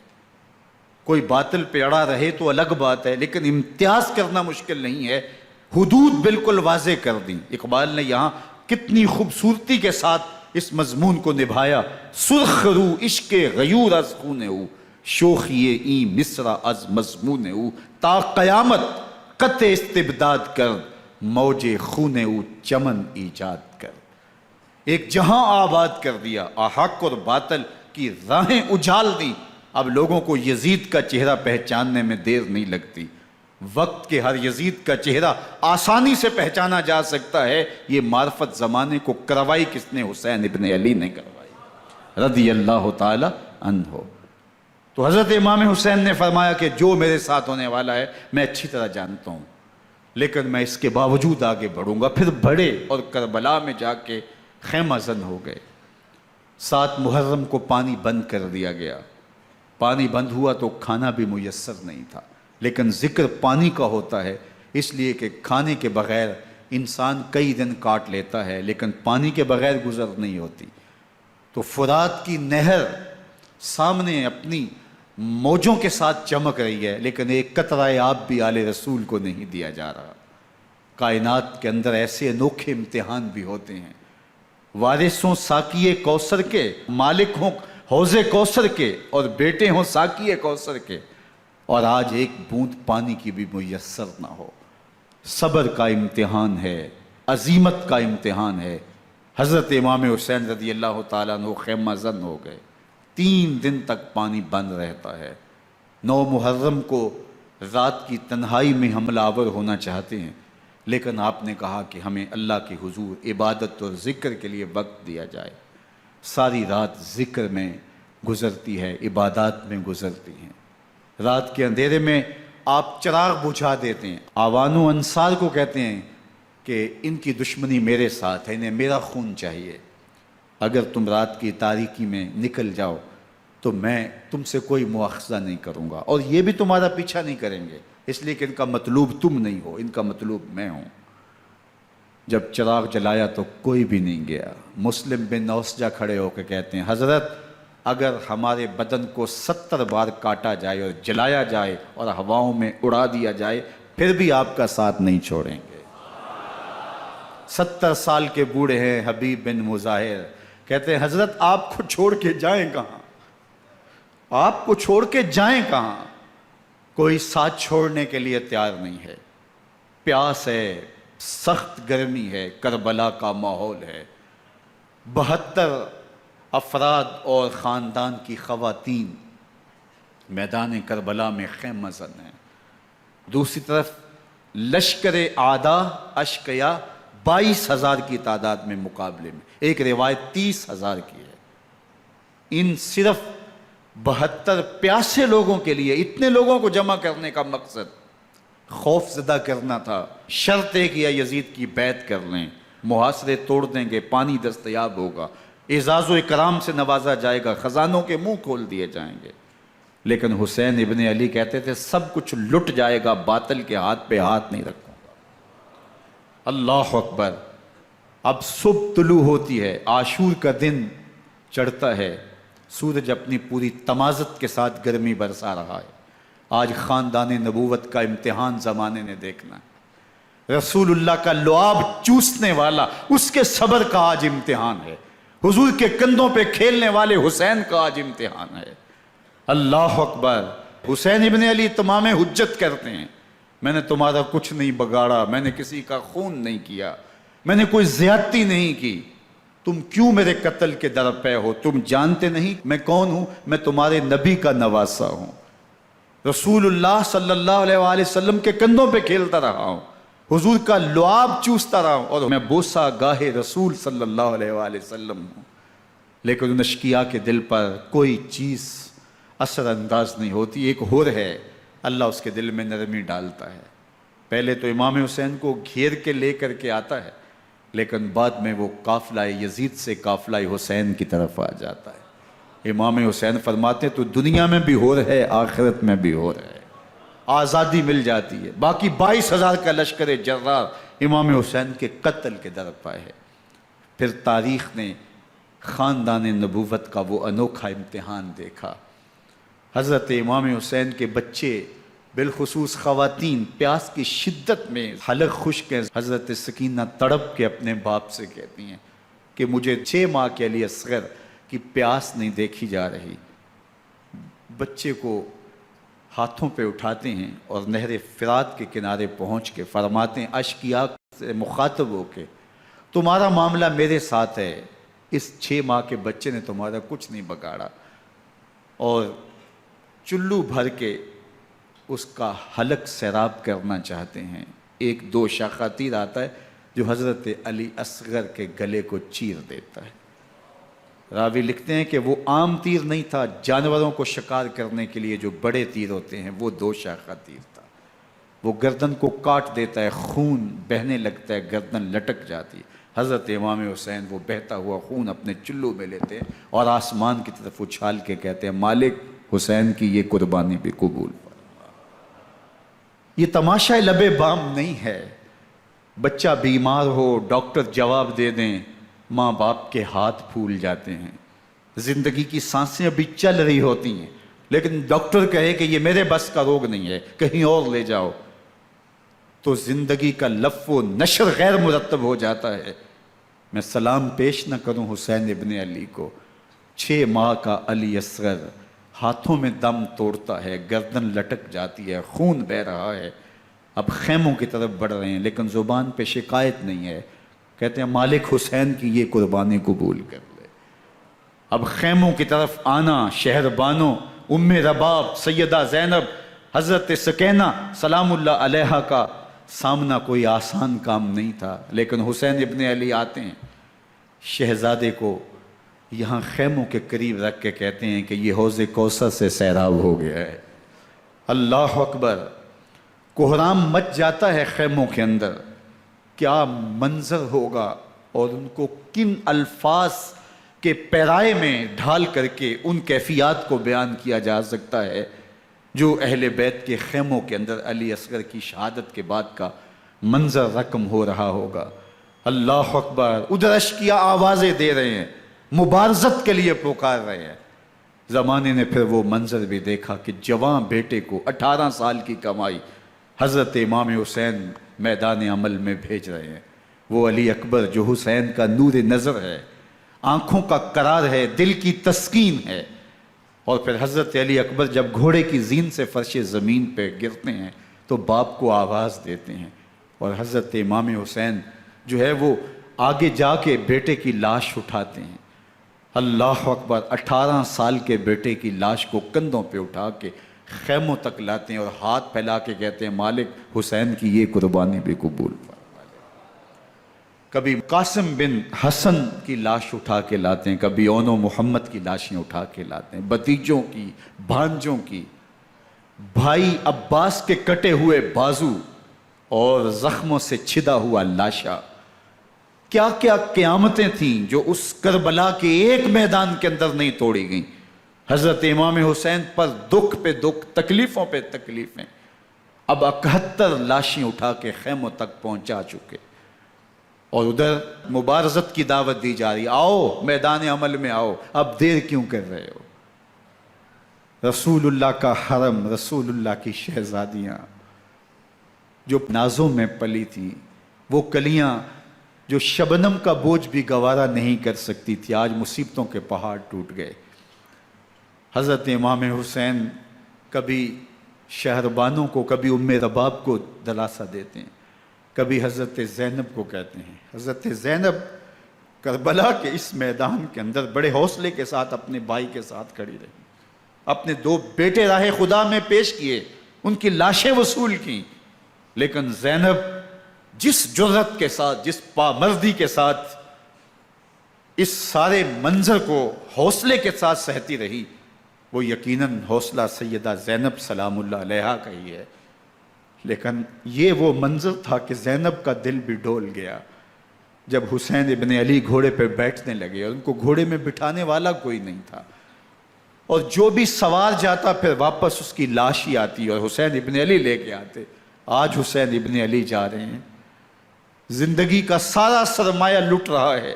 کوئی باطل پہ اڑا رہے تو الگ بات ہے، لیکن امتیاز کرنا مشکل نہیں ہے۔ حدود بالکل واضح کر دیں۔ اقبال نے یہاں کتنی خوبصورتی کے ساتھ اس مضمون کو نبھایا۔ سرخ رو عشق غیور از خون او، شوخی این مصرع از مضمون او، تا قیامت قطع استبداد کر، موج خون او چمن ایجاد کر۔ ایک جہاں آباد کر دیا، حق اور باطل کی راہیں اجال دی۔ اب لوگوں کو یزید کا چہرہ پہچاننے میں دیر نہیں لگتی، وقت کے ہر یزید کا چہرہ آسانی سے پہچانا جا سکتا ہے۔ یہ معرفت زمانے کو کروائی کس نے؟ حسین ابن علی نے کروائی رضی اللہ تعالی عنہ۔ تو حضرت امام حسین نے فرمایا کہ جو میرے ساتھ ہونے والا ہے میں اچھی طرح جانتا ہوں، لیکن میں اس کے باوجود آگے بڑھوں گا۔ پھر بڑھے اور کربلا میں جا کے خیمہ زن ہو گئے۔ 7 محرم کو پانی بند کر دیا گیا، پانی بند ہوا تو کھانا بھی میسر نہیں تھا، لیکن ذکر پانی کا ہوتا ہے اس لیے کہ کھانے کے بغیر انسان کئی دن کاٹ لیتا ہے، لیکن پانی کے بغیر گزر نہیں ہوتی۔ تو فرات کی نہر سامنے اپنی موجوں کے ساتھ چمک رہی ہے، لیکن ایک قطرہ آب بھی آل رسول کو نہیں دیا جا رہا۔ کائنات کے اندر ایسے انوکھے امتحان بھی ہوتے ہیں۔ وارثوں ساقی کوثر کے، مالک ہوں حوض کوثر کے، اور بیٹے ہوں ساقی کوثر کے، اور آج ایک بوند پانی کی بھی میسر نہ ہو۔ صبر کا امتحان ہے، عزیمت کا امتحان ہے۔ حضرت امام حسین رضی اللہ تعالیٰ عنہ خیمہ زن ہو گئے۔ 3 دن تک پانی بند رہتا ہے۔ 9 محرم کو رات کی تنہائی میں حملہ آور ہونا چاہتے ہیں، لیکن آپ نے کہا کہ ہمیں اللہ کے حضور عبادت اور ذکر کے لیے وقت دیا جائے۔ ساری رات ذکر میں گزرتی ہے، عبادات میں گزرتی ہیں۔ رات کے اندھیرے میں آپ چراغ بجھا دیتے ہیں۔ آوان و انصار کو کہتے ہیں کہ ان کی دشمنی میرے ساتھ ہے، انہیں میرا خون چاہیے، اگر تم رات کی تاریکی میں نکل جاؤ تو میں تم سے کوئی مواخذہ نہیں کروں گا، اور یہ بھی تمہارا پیچھا نہیں کریں گے، اس لیے کہ ان کا مطلوب تم نہیں ہو، ان کا مطلوب میں ہوں۔ جب چراغ جلایا تو کوئی بھی نہیں گیا۔ مسلم بن نوسجہ کھڑے ہو کے کہتے ہیں، حضرت اگر ہمارے بدن کو 70 بار کاٹا جائے اور جلایا جائے اور ہواؤں میں اڑا دیا جائے پھر بھی آپ کا ساتھ نہیں چھوڑیں گے۔ 70 سال کے بوڑھے ہیں حبیب بن مظاہر، کہتے ہیں حضرت آپ کو چھوڑ کے جائیں کہاں، آپ کو چھوڑ کے جائیں کہاں، کوئی ساتھ چھوڑنے کے لیے تیار نہیں ہے۔ پیاس ہے، سخت گرمی ہے، کربلا کا ماحول ہے، 72 افراد اور خاندان کی خواتین میدان کربلا میں خیمہ زن ہیں۔ دوسری طرف لشکر اعداء اشقیا 22,000 کی تعداد میں مقابلے میں، ایک روایت 30,000 کی ہے۔ ان صرف 72 پیاسے لوگوں کے لیے اتنے لوگوں کو جمع کرنے کا مقصد خوف زدہ کرنا تھا۔ شرط ہے کہ یا یزید کی بیعت کر لیں، محاصرے توڑ دیں گے، پانی دستیاب ہوگا، اعزاز و اکرام سے نوازا جائے گا، خزانوں کے منہ کھول دیے جائیں گے۔ لیکن حسین ابن علی کہتے تھے سب کچھ لٹ جائے گا، باطل کے ہاتھ پہ ہاتھ نہیں رکھوں گا۔ اللہ اکبر۔ اب صبح طلوع ہوتی ہے، عاشور کا دن چڑھتا ہے، سورج اپنی پوری تمازت کے ساتھ گرمی برسا رہا ہے۔ آج خاندان نبوت کا امتحان زمانے نے دیکھنا ہے۔ رسول اللہ کا لعاب چوسنے والا اس کے صبر کا آج امتحان ہے، حضور کے کندھوں پہ کھیلنے والے حسین کا آج امتحان ہے۔ اللہ اکبر۔ حسین ابن علی تمام حجت کرتے ہیں، میں نے تمہارا کچھ نہیں بگاڑا، میں نے کسی کا خون نہیں کیا، میں نے کوئی زیادتی نہیں کی، تم کیوں میرے قتل کے در پہ ہو؟ تم جانتے نہیں میں کون ہوں؟ میں تمہارے نبی کا نواسا ہوں، رسول اللہ صلی اللہ علیہ وآلہ وسلم کے کندھوں پہ کھیلتا رہا ہوں، حضور کا لعاب چوستا رہا ہوں، اور میں بوسہ گاہ رسول صلی اللہ علیہ وآلہ وسلم ہوں۔ لیکن ان اشقیاء کے دل پر کوئی چیز اثر انداز نہیں ہوتی۔ ایک ہور ہے، اللہ اس کے دل میں نرمی ڈالتا ہے۔ پہلے تو امام حسین کو گھیر کے لے کر کے آتا ہے، لیکن بعد میں وہ قافلہ یزید سے قافلہ حسین کی طرف آ جاتا ہے۔ امام حسین فرماتے ہیں تو دنیا میں بھی ہور ہے، آخرت میں بھی ہور ہے، آزادی مل جاتی ہے۔ باقی 22,000 کا لشکر جرار امام حسین کے قتل کے در پہ ہے۔ پھر تاریخ نے خاندان نبوت کا وہ انوکھا امتحان دیکھا۔ حضرت امام حسین کے بچے بالخصوص خواتین پیاس کی شدت میں حلق خشک ہیں۔ حضرت سکینہ تڑپ کے اپنے باپ سے کہتی ہیں کہ مجھے 6 ماہ کے علی اصغر کی پیاس نہیں دیکھی جا رہی۔ بچے کو ہاتھوں پہ اٹھاتے ہیں اور نہر فرات کے کنارے پہنچ کے فرماتے ہیں اشقیاء سے مخاطب ہو کے تمہارا معاملہ میرے ساتھ ہے، اس 6 ماہ کے بچے نے تمہارا کچھ نہیں بگاڑا، اور چلو بھر کے اس کا حلق سیراب کرنا چاہتے ہیں۔ ایک 2 شاخہ تیر آتا ہے جو حضرت علی اصغر کے گلے کو چیر دیتا ہے۔ راوی لکھتے ہیں کہ وہ عام تیر نہیں تھا، جانوروں کو شکار کرنے کے لیے جو بڑے تیر ہوتے ہیں وہ 2 شاخہ تیر تھا۔ وہ گردن کو کاٹ دیتا ہے، خون بہنے لگتا ہے، گردن لٹک جاتی ہے۔ حضرت امام حسین وہ بہتا ہوا خون اپنے چلو میں لیتے ہیں اور آسمان کی طرف اچھال کے کہتے ہیں مالک حسین کی یہ قربانی بھی قبول فرما۔ یہ تماشا لب بام نہیں ہے، بچہ بیمار ہو ڈاکٹر جواب دے دیں، ماں باپ کے ہاتھ پھول جاتے ہیں، زندگی کی سانسیں ابھی چل رہی ہوتی ہیں، لیکن ڈاکٹر کہے کہ یہ میرے بس کا روگ نہیں ہے، کہیں اور لے جاؤ، تو زندگی کا لف و نشر غیر مرتب ہو جاتا ہے۔ میں سلام پیش نہ کروں حسین ابن علی کو، 6 ماہ کا علی اصغر ہاتھوں میں دم توڑتا ہے، گردن لٹک جاتی ہے، خون بہہ رہا ہے، اب خیموں کی طرف بڑھ رہے ہیں، لیکن زبان پہ شکایت نہیں ہے، کہتے ہیں مالک حسین کی یہ قربانی قبول کر لے۔ اب خیموں کی طرف آنا، شہر بانوں ام رباب سیدہ زینب حضرت سکینہ سلام اللہ علیہا کا سامنا کوئی آسان کام نہیں تھا، لیکن حسین ابن علی آتے ہیں، شہزادے کو یہاں خیموں کے قریب رکھ کے کہتے ہیں کہ یہ حوض کوثر سے سیراب ہو گیا ہے۔ اللہ اکبر، کوہرام مچ جاتا ہے خیموں کے اندر، کیا منظر ہوگا اور ان کو کن الفاظ کے پیرائے میں ڈھال کر کے ان کیفیات کو بیان کیا جا سکتا ہے جو اہل بیت کے خیموں کے اندر علی اصغر کی شہادت کے بعد کا منظر رقم ہو رہا ہوگا۔ اللہ اکبر، ادھر اشکیا آوازیں دے رہے ہیں، مبارزت کے لیے پکار رہے ہیں۔ زمانے نے پھر وہ منظر بھی دیکھا کہ جوان بیٹے کو 18 سال کی کمائی حضرت امام حسین میدان عمل میں بھیج رہے ہیں۔ وہ علی اکبر جو حسین کا نور نظر ہے، آنکھوں کا قرار ہے، دل کی تسکین ہے۔ اور پھر حضرت علی اکبر جب گھوڑے کی زین سے فرش زمین پہ گرتے ہیں تو باپ کو آواز دیتے ہیں، اور حضرت امام حسین جو ہے وہ آگے جا کے بیٹے کی لاش اٹھاتے ہیں۔ اللہ اکبر، 18 سال کے بیٹے کی لاش کو کندھوں پہ اٹھا کے خیموں تک لاتے ہیں اور ہاتھ پھیلا کے کہتے ہیں مالک حسین کی یہ قربانی بھی قبول فرما۔ کبھی قاسم بن حسن کی لاش اٹھا کے لاتے ہیں، کبھی اون و محمد کی لاشیں اٹھا کے لاتے ہیں، بتیجوں کی، بھانجوں کی، بھائی عباس کے کٹے ہوئے بازو اور زخموں سے چھدا ہوا لاشا۔ کیا کیا قیامتیں تھیں جو اس کربلا کے ایک میدان کے اندر نہیں توڑی گئیں۔ حضرت امام حسین پر دکھ پہ دکھ، تکلیفوں پہ تکلیفیں، اب 71 لاشیں اٹھا کے خیموں تک پہنچا چکے، اور ادھر مبارزت کی دعوت دی جا رہی، آؤ میدان عمل میں آؤ، اب دیر کیوں کر رہے ہو۔ رسول اللہ کا حرم، رسول اللہ کی شہزادیاں جو نازوں میں پلی تھیں، وہ کلیاں جو شبنم کا بوجھ بھی گوارا نہیں کر سکتی تھی، آج مصیبتوں کے پہاڑ ٹوٹ گئے۔ حضرت امام حسین کبھی شہربانوں کو، کبھی ام رباب کو دلاسہ دیتے ہیں، کبھی حضرت زینب کو کہتے ہیں۔ حضرت زینب کربلا کے اس میدان کے اندر بڑے حوصلے کے ساتھ اپنے بھائی کے ساتھ کھڑی رہی، اپنے 2 بیٹے راہ خدا میں پیش کیے، ان کی لاشیں وصول کی، لیکن زینب جس جرأت کے ساتھ، جس پامردی کے ساتھ اس سارے منظر کو حوصلے کے ساتھ سہتی رہی، وہ یقیناً حوصلہ سیدہ زینب سلام اللہ علیہا کا ہی ہے۔ لیکن یہ وہ منظر تھا کہ زینب کا دل بھی ڈول گیا جب حسین ابن علی گھوڑے پہ بیٹھنے لگے اور ان کو گھوڑے میں بٹھانے والا کوئی نہیں تھا، اور جو بھی سوار جاتا پھر واپس اس کی لاش ہی آتی اور حسین ابن علی لے کے آتے۔ آج حسین ابن علی جا رہے ہیں، زندگی کا سارا سرمایہ لٹ رہا ہے،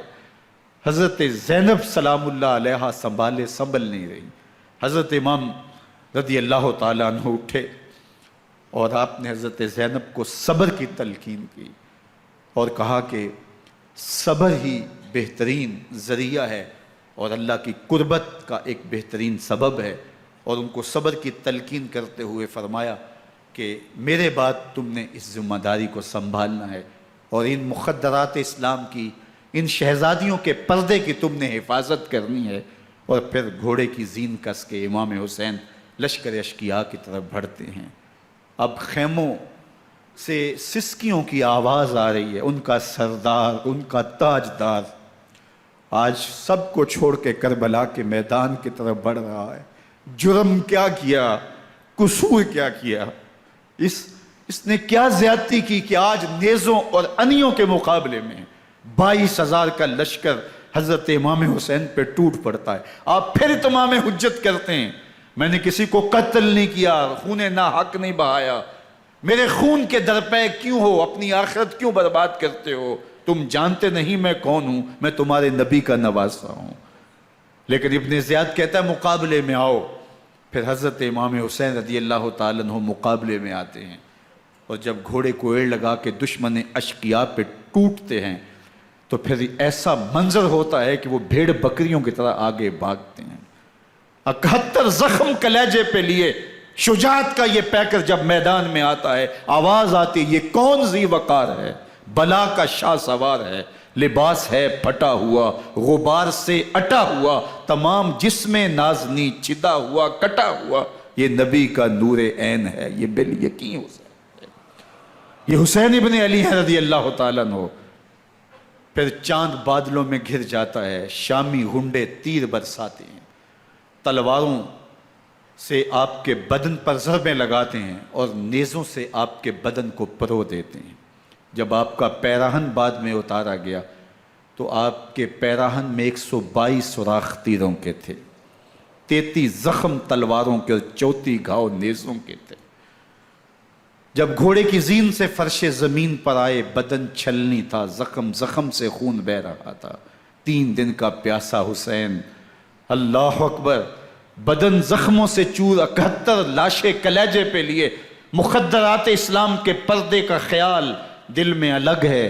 حضرت زینب سلام اللہ علیہا سنبھل نہیں رہی۔ حضرت امام رضی اللہ تعالیٰ عنہ اٹھے اور آپ نے حضرت زینب کو صبر کی تلقین کی اور کہا کہ صبر ہی بہترین ذریعہ ہے اور اللہ کی قربت کا ایک بہترین سبب ہے، اور ان کو صبر کی تلقین کرتے ہوئے فرمایا کہ میرے بعد تم نے اس ذمہ داری کو سنبھالنا ہے اور ان مخدرات اسلام کی، ان شہزادیوں کے پردے کی تم نے حفاظت کرنی ہے۔ اور پھر گھوڑے کی زین کس کے امام حسین لشکر اشقیاء کی طرف بڑھتے ہیں۔ اب خیموں سے سسکیوں کی آواز آ رہی ہے، ان کا سردار، ان کا تاجدار آج سب کو چھوڑ کے کربلا کے میدان کی طرف بڑھ رہا ہے۔ جرم کیا کیا، قصور کیا کیا، اس نے کیا زیادتی کی کہ آج نیزوں اور انیوں کے مقابلے میں 22,000 کا لشکر حضرت امام حسین پہ ٹوٹ پڑتا ہے۔ آپ پھر اتمام حجت کرتے ہیں، میں نے کسی کو قتل نہیں کیا، خون ناحق نہیں بہایا، میرے خون کے درپے کیوں ہو، اپنی آخرت کیوں برباد کرتے ہو، تم جانتے نہیں میں کون ہوں، میں تمہارے نبی کا نواسا ہوں۔ لیکن ابن زیاد کہتا ہے مقابلے میں آؤ۔ پھر حضرت امام حسین رضی اللہ تعالیٰ عنہ مقابلے میں آتے ہیں، اور جب گھوڑے کو ایڑ لگا کے دشمن اشقیاء پہ ٹوٹتے ہیں تو پھر ایسا منظر ہوتا ہے کہ وہ بھیڑ بکریوں کی طرح آگے بھاگتے ہیں۔ 71 زخم کلیجے پہ لیے شجاعت کا یہ پیکر جب میدان میں آتا ہے، آواز آتی، یہ کون ذی وقار ہے، بلا کا شاہ سوار ہے، لباس ہے پھٹا ہوا غبار سے اٹا ہوا، تمام جسم نازنی چدا ہوا کٹا ہوا، یہ نبی کا نور عین ہے، یہ بالیقین حسین ہے، یہ حسین ابن علی ہے رضی اللہ تعالیٰ عنہ۔ پھر چاند بادلوں میں گھر جاتا ہے، شامی غنڈے تیر برساتے ہیں، تلواروں سے آپ کے بدن پر ضربیں لگاتے ہیں اور نیزوں سے آپ کے بدن کو پرو دیتے ہیں۔ جب آپ کا پیراہن بعد میں اتارا گیا تو آپ کے پیراہن میں 122 سوراخ تیروں کے تھے، 33 زخم تلواروں کے اور 34 گھاؤ نیزوں کے تھے۔ جب گھوڑے کی زین سے فرش زمین پر آئے، بدن چھلنی تھا، زخم زخم سے خون بہہ رہا تھا، 3 دن کا پیاسا حسین، اللہ اکبر، بدن زخموں سے چور، 71 لاشیں کلیجے پہ لیے، مخدرات اسلام کے پردے کا خیال دل میں الگ ہے،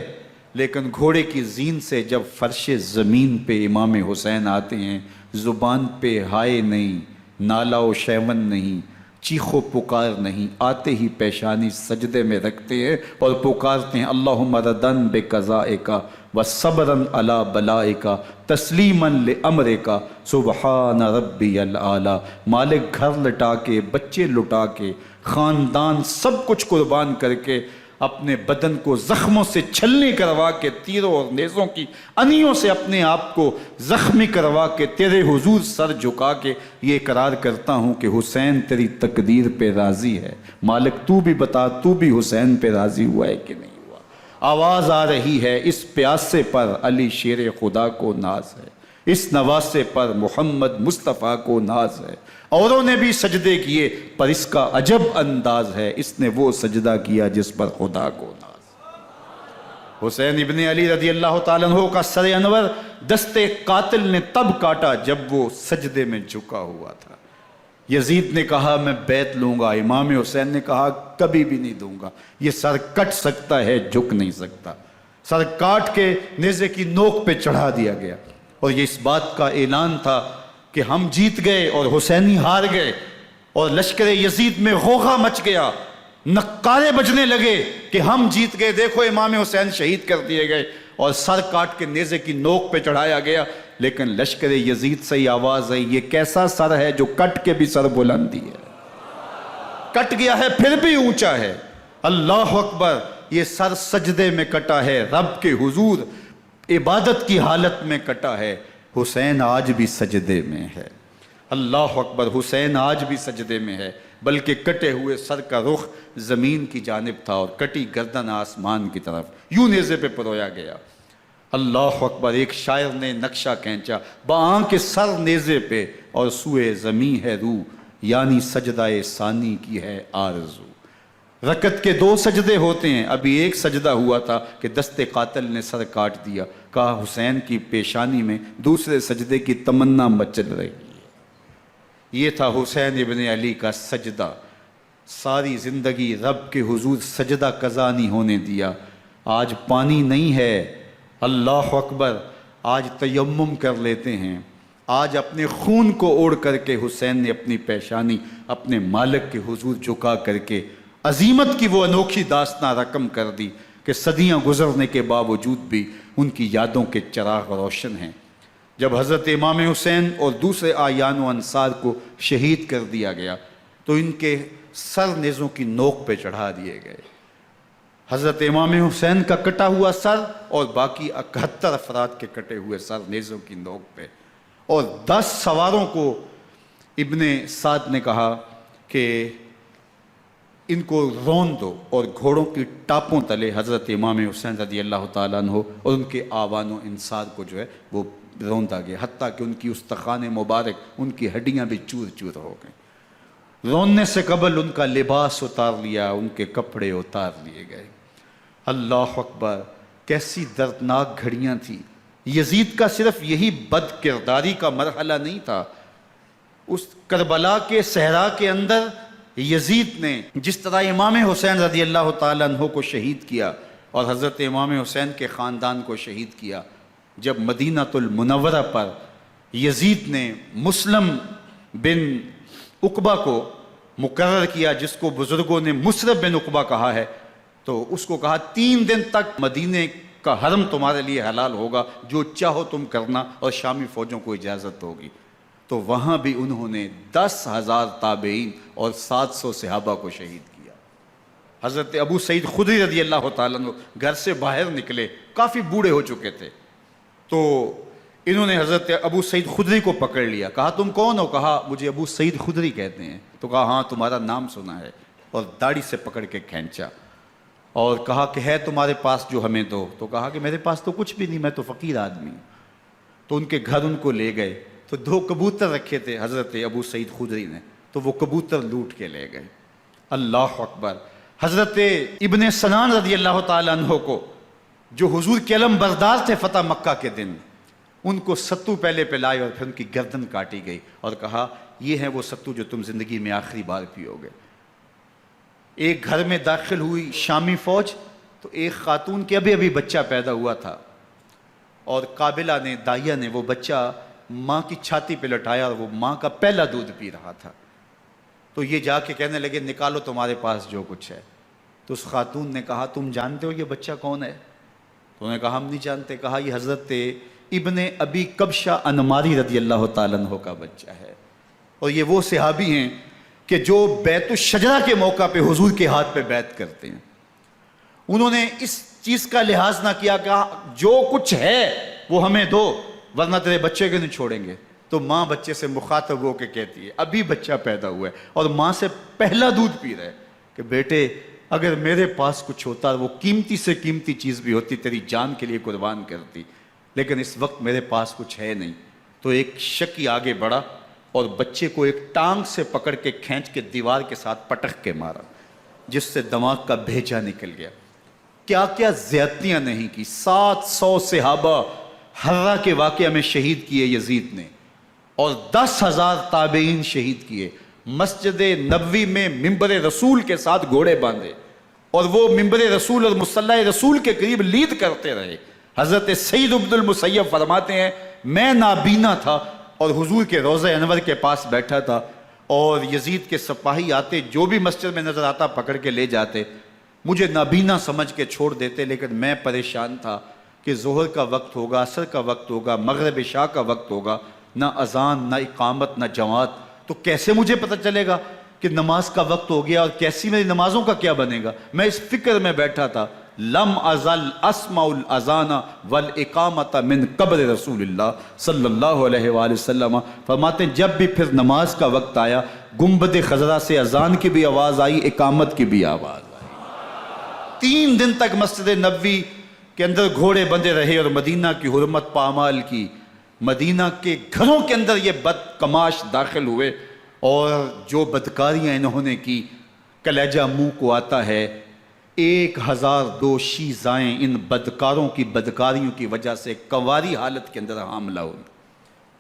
لیکن گھوڑے کی زین سے جب فرش زمین پہ امام حسین آتے ہیں، زبان پہ ہائے نہیں، نالا و شیون نہیں، چیخ و پکار نہیں، آتے ہی پیشانی سجدے میں رکھتے ہیں اور پکارتے ہیں اللہم ردن بقضائک وصبرن علی بلائک تسلیما لامرک سبحان ربی الاعلی۔ مالک گھر لٹا کے، بچے لٹا کے، خاندان سب کچھ قربان کر کے، اپنے بدن کو زخموں سے چھلنی کروا کے، تیروں اور نیزوں کی انیوں سے اپنے آپ کو زخمی کروا کے، تیرے حضور سر جھکا کے یہ اقرار کرتا ہوں کہ حسین تیری تقدیر پہ راضی ہے، مالک تو بھی بتا، تو بھی حسین پہ راضی ہوا ہے کہ نہیں ہوا۔ آواز آ رہی ہے، اس پیاسے پر علی شیر خدا کو ناز ہے، اس نواسے پر محمد مصطفیٰ کو ناز ہے، اوروں نے بھی سجدے کیے پر اس کا عجب انداز ہے، اس نے وہ سجدہ کیا جس پر خدا کو ناز۔ حسین ابن علی رضی اللہ تعالیٰ عنہ کا سر انور دستے قاتل نے تب کاٹا جب وہ سجدے میں جھکا ہوا تھا۔ یزید نے کہا میں بیعت لوں گا، امام حسین نے کہا کبھی بھی نہیں دوں گا، یہ سر کٹ سکتا ہے جھک نہیں سکتا۔ سر کاٹ کے نیزے کی نوک پہ چڑھا دیا گیا اور یہ اس بات کا اعلان تھا کہ ہم جیت گئے اور حسینی ہار گئے، اور لشکر یزید میں غوغا مچ گیا، نقارے بجنے لگے کہ ہم جیت گئے، دیکھو امام حسین شہید کر دیے گئے، اور سر کاٹ کے نیزے کی نوک پہ چڑھایا گیا۔ لیکن لشکر یزید سے ہی آواز آئی یہ کیسا سر ہے جو کٹ کے بھی سر بلندی ہے، کٹ گیا ہے پھر بھی اونچا ہے، اللہ اکبر، یہ سر سجدے میں کٹا ہے، رب کے حضور عبادت کی حالت میں کٹا ہے، حسین آج بھی سجدے میں ہے، اللہ اکبر، حسین آج بھی سجدے میں ہے، بلکہ کٹے ہوئے سر کا رخ زمین کی جانب تھا اور کٹی گردن آسمان کی طرف، یوں نیزے پہ پرویا گیا، اللہ اکبر۔ ایک شاعر نے نقشہ کھینچا، بآنکھ سر نیزے پہ اور سوئے زمین ہے روح، یعنی سجدہ ثانی کی ہے آرزو۔ رکعت کے 2 سجدے ہوتے ہیں، ابھی ایک سجدہ ہوا تھا کہ دست قاتل نے سر کاٹ دیا، کہا حسین کی پیشانی میں دوسرے سجدے کی تمنا مچل رہی ہے۔ یہ تھا حسین ابن علی کا سجدہ، ساری زندگی رب کے حضور سجدہ قضا نہیں ہونے دیا۔ آج پانی نہیں ہے، اللہ اکبر، آج تیمم کر لیتے ہیں، آج اپنے خون کو اوڑھ کر کے حسین نے اپنی پیشانی اپنے مالک کے حضور جھکا کر کے عظیمت کی وہ انوکھی داستان رقم کر دی کہ صدیاں گزرنے کے باوجود بھی ان کی یادوں کے چراغ روشن ہیں۔ جب حضرت امام حسین اور دوسرے آیان و انصار کو شہید کر دیا گیا تو ان کے سر نیزوں کی نوک پہ چڑھا دیے گئے، حضرت امام حسین کا کٹا ہوا سر اور باقی 71 افراد کے کٹے ہوئے سر نیزوں کی نوک پہ، اور 10 سواروں کو ابن سعد نے کہا کہ ان کو رون دو، اور گھوڑوں کی ٹاپوں تلے حضرت امام حسین رضی اللہ تعالیٰ عنہ اور ان کے آوان و انصار کو جو ہے وہ روندا گیا، حتیٰ کہ ان کی استخوان مبارک، ان کی ہڈیاں بھی چور چور ہو گئیں۔ روننے سے قبل ان کا لباس اتار لیا، ان کے کپڑے اتار لیے گئے۔ اللہ اکبر، کیسی دردناک گھڑیاں تھیں۔ یزید کا صرف یہی بد کرداری کا مرحلہ نہیں تھا، اس کربلا کے صحرا کے اندر یزید نے جس طرح امام حسین رضی اللہ تعالیٰ عنہ کو شہید کیا اور حضرت امام حسین کے خاندان کو شہید کیا، جب مدینہ المنورہ پر یزید نے مسلم بن عقبہ کو مقرر کیا، جس کو بزرگوں نے مصرف بن عقبہ کہا ہے، تو اس کو کہا 3 دن تک مدینے کا حرم تمہارے لیے حلال ہوگا، جو چاہو تم کرنا، اور شامی فوجوں کو اجازت ہوگی۔ تو وہاں بھی انہوں نے 10,000 تابعین اور 700 صحابہ کو شہید کیا۔ حضرت ابو سعید خدری رضی اللہ تعالیٰ عنہ گھر سے باہر نکلے، کافی بوڑھے ہو چکے تھے، تو انہوں نے حضرت ابو سعید خدری کو پکڑ لیا، کہا تم کون ہو؟ کہا مجھے ابو سعید خدری کہتے ہیں۔ تو کہا ہاں تمہارا نام سنا ہے، اور داڑھی سے پکڑ کے کھینچا اور کہا کہ ہے تمہارے پاس جو ہمیں دو؟ تو کہا کہ میرے پاس تو کچھ بھی نہیں، میں تو فقیر آدمی ہوں۔ تو ان کے گھر ان کو لے گئے، تو 2 کبوتر رکھے تھے حضرت ابو سعید خدری نے، تو وہ کبوتر لوٹ کے لے گئے۔ اللہ اکبر۔ حضرت ابن سنان رضی اللہ تعالیٰ عنہ کو، جو حضور کے علم بردار تھے فتح مکہ کے دن، ان کو ستو پہلے پلائے اور پھر ان کی گردن کاٹی گئی، اور کہا یہ ہے وہ ستو جو تم زندگی میں آخری بار پیو گے۔ ایک گھر میں داخل ہوئی شامی فوج، تو ایک خاتون کے ابھی ابھی بچہ پیدا ہوا تھا، اور قابلہ نے، دائیا نے، وہ بچہ ماں کی چھاتی پہ لٹایا، اور وہ ماں کا پہلا دودھ پی رہا تھا۔ تو یہ جا کے کہنے لگے نکالو تمہارے پاس جو کچھ ہے۔ تو اس خاتون نے کہا تم جانتے ہو یہ بچہ کون ہے؟ تو انہوں نے کہا ہم نہیں جانتے۔ کہا یہ حضرت ابن ابی کبشہ انماری رضی اللہ تعالیٰ عنہ کا بچہ ہے، اور یہ وہ صحابی ہیں کہ جو بیت الشجرہ کے موقع پہ حضور کے ہاتھ پہ بیعت کرتے ہیں۔ انہوں نے اس چیز کا لحاظ نہ کیا کہ جو کچھ ہے وہ ہمیں دو، ورنہ تیرے بچے کو نہیں چھوڑیں گے۔ تو ماں بچے سے مخاطب ہو کے کہتی ہے، ابھی بچہ پیدا ہوا ہے اور ماں سے پہلا دودھ پی رہا ہے، کہ بیٹے اگر میرے پاس کچھ ہوتا، وہ قیمتی سے قیمتی چیز بھی ہوتی، تیری جان کے لیے قربان کرتی، لیکن اس وقت میرے پاس کچھ ہے نہیں۔ تو ایک شکی آگے بڑھا اور بچے کو ایک ٹانگ سے پکڑ کے کھینچ کے دیوار کے ساتھ پٹک کے مارا، جس سے دماغ کا بھیجا نکل گیا۔ کیا کیا زیادتیاں نہیں کی۔ 700 صحابہ حرہ کے واقعہ میں شہید کیے یزید نے، اور 10,000 تابعین شہید کیے۔ مسجد نبوی میں منبر رسول کے ساتھ گھوڑے باندھے، اور وہ منبر رسول اور مصلی رسول کے قریب لید کرتے رہے۔ حضرت سعید بن المسیب فرماتے ہیں میں نابینا تھا اور حضور کے روضہ انور کے پاس بیٹھا تھا، اور یزید کے سپاہی آتے، جو بھی مسجد میں نظر آتا پکڑ کے لے جاتے، مجھے نابینا سمجھ کے چھوڑ دیتے، لیکن میں پریشان تھا کہ ظہر کا وقت ہوگا، عصر کا وقت ہوگا، مغرب عشاء کا وقت ہوگا، نہ اذان، نہ اقامت، نہ جماعت، تو کیسے مجھے پتہ چلے گا کہ نماز کا وقت ہو گیا، اور کیسی میری نمازوں کا کیا بنے گا؟ میں اس فکر میں بیٹھا تھا۔ لم ازل اسمع الاذان والاقامت من قبر رسول اللہ صلی اللہ علیہ وآلہ وسلم۔ فرماتے ہیں جب بھی پھر نماز کا وقت آیا، گنبد خضرا سے اذان کی بھی آواز آئی، اقامت کی بھی آواز آئی۔ 3 دن تک مسجد نبوی کے اندر گھوڑے بندے رہے، اور مدینہ کی حرمت پامال کی۔ مدینہ کے گھروں کے اندر یہ بدکماش داخل ہوئے، اور جو بدکاریاں انہوں نے کی، کلیجہ منہ کو آتا ہے۔ 1002 شیزائیں ان بدکاروں کی بدکاریوں کی وجہ سے کنواری حالت کے اندر حاملہ ہوئی۔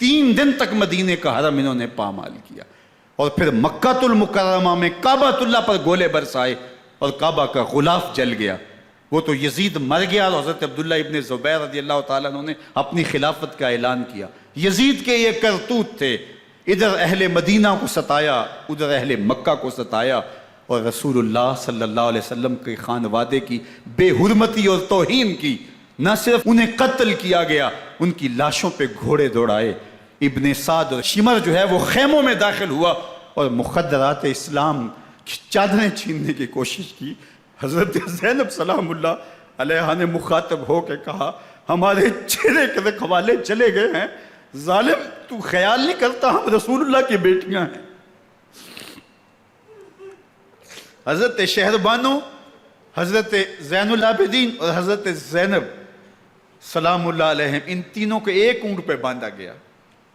3 دن تک مدینے کا حرم انہوں نے پامال کیا، اور پھر مکہ المکرمہ میں کعبہ اللہ پر گولے برسائے، اور کعبہ کا غلاف جل گیا۔ وہ تو یزید مر گیا، اور حضرت عبداللہ ابن زبیر رضی اللہ تعالیٰ عنہ نے اپنی خلافت کا اعلان کیا۔ یزید کے یہ کرتوت تھے، ادھر اہل مدینہ کو ستایا، ادھر اہل مکہ کو ستایا، اور رسول اللہ صلی اللہ علیہ وسلم کے خانوادے کی بے حرمتی اور توہین کی۔ نہ صرف انہیں قتل کیا گیا، ان کی لاشوں پہ گھوڑے دوڑائے۔ ابن سعد اور شمر جو ہے وہ خیموں میں داخل ہوا، اور مخدرات اسلام کی چادریں چھیننے کی کوشش کی۔ حضرت زینب سلام اللہ علیہ نے مخاطب ہو کے کہا ہمارے چہرے کے رکھوالے چلے گئے ہیں، ظالم تو خیال نہیں کرتا ہم رسول اللہ کی بیٹیاں ہیں۔ حضرت شہربانو، حضرت زین العابدین اور حضرت زینب سلام اللہ علیہ، ان تینوں کو ایک اونٹ پہ باندھا گیا،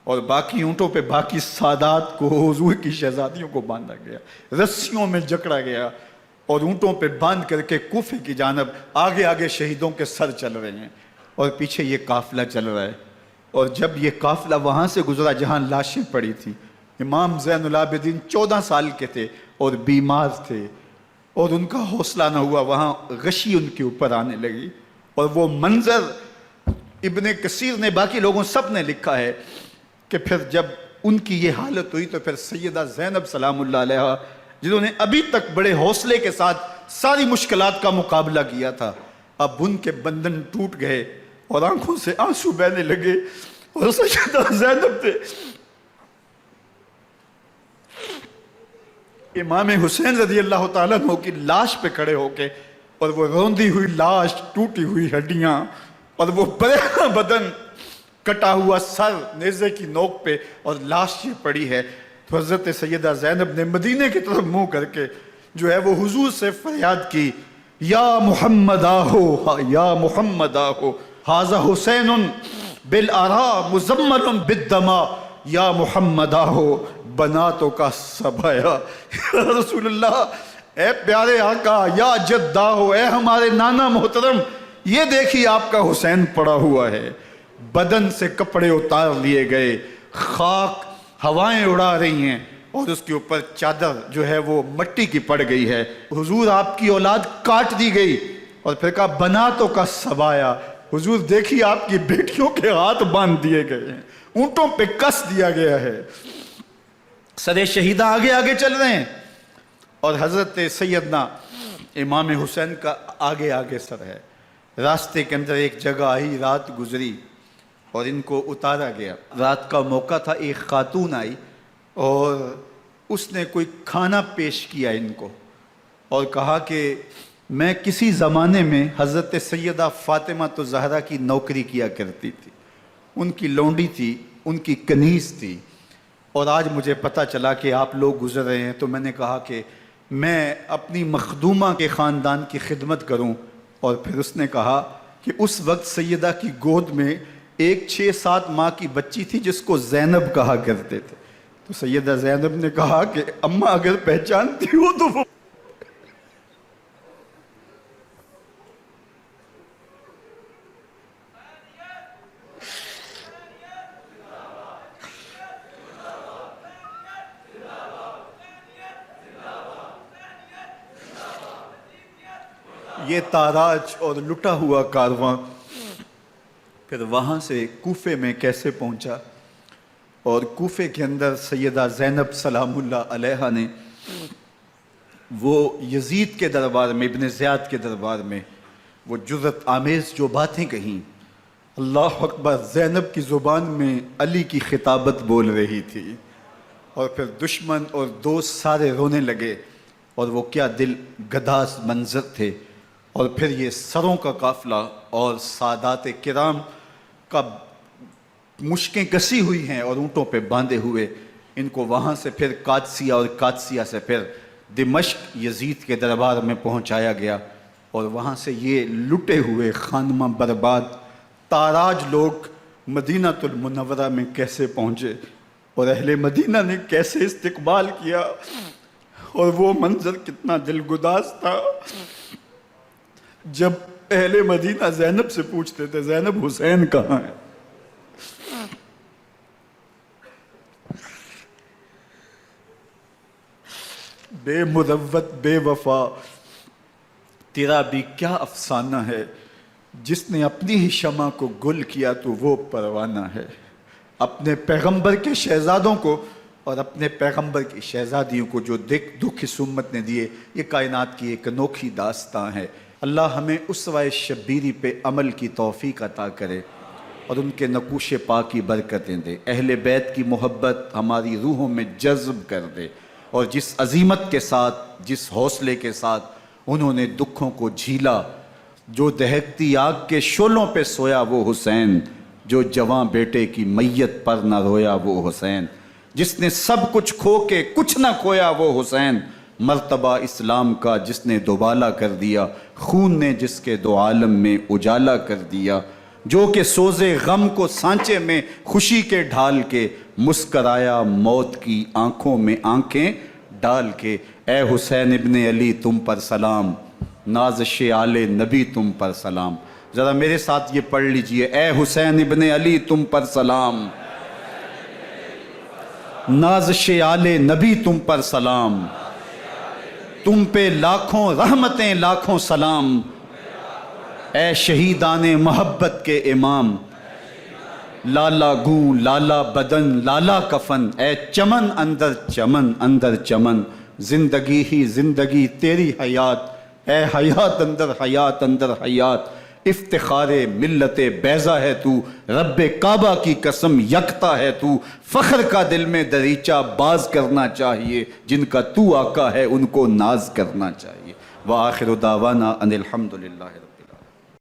اور باقی اونٹوں پہ باقی سادات کو، حضور کی شہزادیوں کو باندھا گیا، رسیوں میں جکڑا گیا، اور اونٹوں پہ باندھ کر کے کوفے کی جانب آگے آگے شہیدوں کے سر چل رہے ہیں، اور پیچھے یہ قافلہ چل رہا ہے۔ اور جب یہ قافلہ وہاں سے گزرا جہاں لاشیں پڑی تھیں، امام زین العابدین 14 سال کے تھے اور بیمار تھے، اور ان کا حوصلہ نہ ہوا، وہاں غشی ان کے اوپر آنے لگی، اور وہ منظر ابن کثیر نے، باقی لوگوں سب نے لکھا ہے کہ پھر جب ان کی یہ حالت ہوئی تو پھر سیدہ زینب سلام اللہ علیہ، جنہوں نے ابھی تک بڑے حوصلے کے ساتھ ساری مشکلات کا مقابلہ کیا تھا،
اب ان کے بندھن ٹوٹ گئے اور آنکھوں سے آنسو بہنے لگے، اور سیدہ زینب نے امام حسین رضی اللہ تعالیٰ عنہ کی لاش پہ کھڑے ہو کے، اور وہ روندی ہوئی لاش، ٹوٹی ہوئی ہڈیاں، اور وہ برینا بدن، کٹا ہوا سر نیزے کی نوک پہ، اور لاش یہ پڑی ہے، تو حضرت سیدہ زینب نے مدینے کی طرف منہ کر کے جو ہے وہ حضور سے فریاد کی، یا محمد آہو، یا محمد آہو، ھذا حسین بالآراء مزمل بالدماء، یا محمد آہو بناتوں کا سبایا۔ یا رسول اللہ، اے پیارے آقا، یا جدہ ہو، اے ہمارے نانا محترم، یہ دیکھیے آپ کا حسین پڑا ہوا ہے، بدن سے کپڑے اتار لیے گئے، خاک ہوائیں اڑا رہی ہیں، اور اس کے اوپر چادر جو ہے وہ مٹی کی پڑ گئی ہے۔ حضور آپ کی اولاد کاٹ دی گئی، اور پھر کہا بناتوں کا سبایا، حضور دیکھیے آپ کی بیٹیوں کے ہاتھ باندھ دیے گئے ہیں، اونٹوں پہ کس دیا گیا ہے، سر شہیدہ آگے آگے چل رہے ہیں، اور حضرت سیدنا امام حسین کا آگے آگے سر ہے۔ راستے کے اندر ایک جگہ آئی، رات گزری اور ان کو اتارا گیا۔ رات کا موقع تھا، ایک خاتون آئی اور اس نے کوئی کھانا پیش کیا ان کو، اور کہا کہ میں کسی زمانے میں حضرت سیدہ فاطمہ تو زہرا کی نوکری کیا کرتی تھی، ان کی لونڈی تھی، ان کی کنیز تھی، اور آج مجھے پتہ چلا کہ آپ لوگ گزر رہے ہیں، تو میں نے کہا کہ میں اپنی مخدومہ کے خاندان کی خدمت کروں۔ اور پھر اس نے کہا کہ اس وقت سیدہ کی گود میں ایک 6-7 ماہ کی بچی تھی جس کو زینب کہا کرتے تھے، تو سیدہ زینب نے کہا کہ اماں اگر پہچانتی ہو تو وہ یہ تاراج اور لٹا ہوا کارواں پھر وہاں سے کوفے میں کیسے پہنچا، اور کوفے کے اندر سیدہ زینب سلام اللہ علیہا نے وہ یزید کے دربار میں، ابن زیاد کے دربار میں وہ جرأت آمیز جو باتیں کہیں، اللہ اکبر، زینب کی زبان میں علی کی خطابت بول رہی تھی، اور پھر دشمن اور دوست سارے رونے لگے، اور وہ کیا دل گداز منظر تھے۔ اور پھر یہ سروں کا قافلہ اور سادات کرام کا مشکیں کسی ہوئی ہیں اور اونٹوں پہ باندھے ہوئے، ان کو وہاں سے پھر قادسیہ، اور قادسیہ سے پھر دمشق یزید کے دربار میں پہنچایا گیا، اور وہاں سے یہ لٹے ہوئے خانمہ برباد تاراج لوگ مدینہ المنورہ میں کیسے پہنچے، اور اہل مدینہ نے کیسے استقبال کیا، اور وہ منظر کتنا دلگداز تھا جب اہل مدینہ زینب سے پوچھتے تھے زینب حسین کہاں ہے؟ بے مروت بے وفا تیرا بھی کیا افسانہ ہے، جس نے اپنی ہی شمع کو گل کیا تو وہ پروانہ ہے۔ اپنے پیغمبر کے شہزادوں کو اور اپنے پیغمبر کی شہزادیوں کو جو دکھ اس امت نے دیے، یہ کائنات کی ایک انوکھی داستان ہے۔ اللہ ہمیں اسوہ شبیری پہ عمل کی توفیق عطا کرے اور ان کے نقوش پاک کی برکتیں دے، اہل بیت کی محبت ہماری روحوں میں جذب کر دے، اور جس عظیمت کے ساتھ، جس حوصلے کے ساتھ انہوں نے دکھوں کو جھیلا، جو دہکتی آگ کے شعلوں پہ سویا وہ حسین، جو جواں بیٹے کی میت پر نہ رویا وہ حسین، جس نے سب کچھ کھو کے کچھ نہ کھویا وہ حسین، مرتبہ اسلام کا جس نے دوبالا کر دیا، خون نے جس کے دو عالم میں اجالا کر دیا، جو کہ سوزے غم کو سانچے میں خوشی کے ڈھال کے، مسکرایا موت کی آنکھوں میں آنکھیں ڈال کے۔ اے حسین ابن علی تم پر سلام، نازش آل نبی تم پر سلام۔ ذرا میرے ساتھ یہ پڑھ لیجئے، اے حسین ابن علی تم پر سلام، نازش آل نبی تم پر سلام، تم پہ لاکھوں رحمتیں لاکھوں سلام، اے شہیدان محبت کے امام، لالا گوں لالا بدن لالا کفن، اے چمن اندر چمن، زندگی ہی زندگی تیری حیات، اے حیات اندر حیات، افتخار ملت بیضا ہے تو، رب کعبہ کی قسم یکتا ہے تو، فخر کا دل میں دریچہ باز کرنا چاہیے، جن کا تو آقا ہے ان کو ناز کرنا چاہیے۔ وآخر دعوانا ان الحمدللہ۔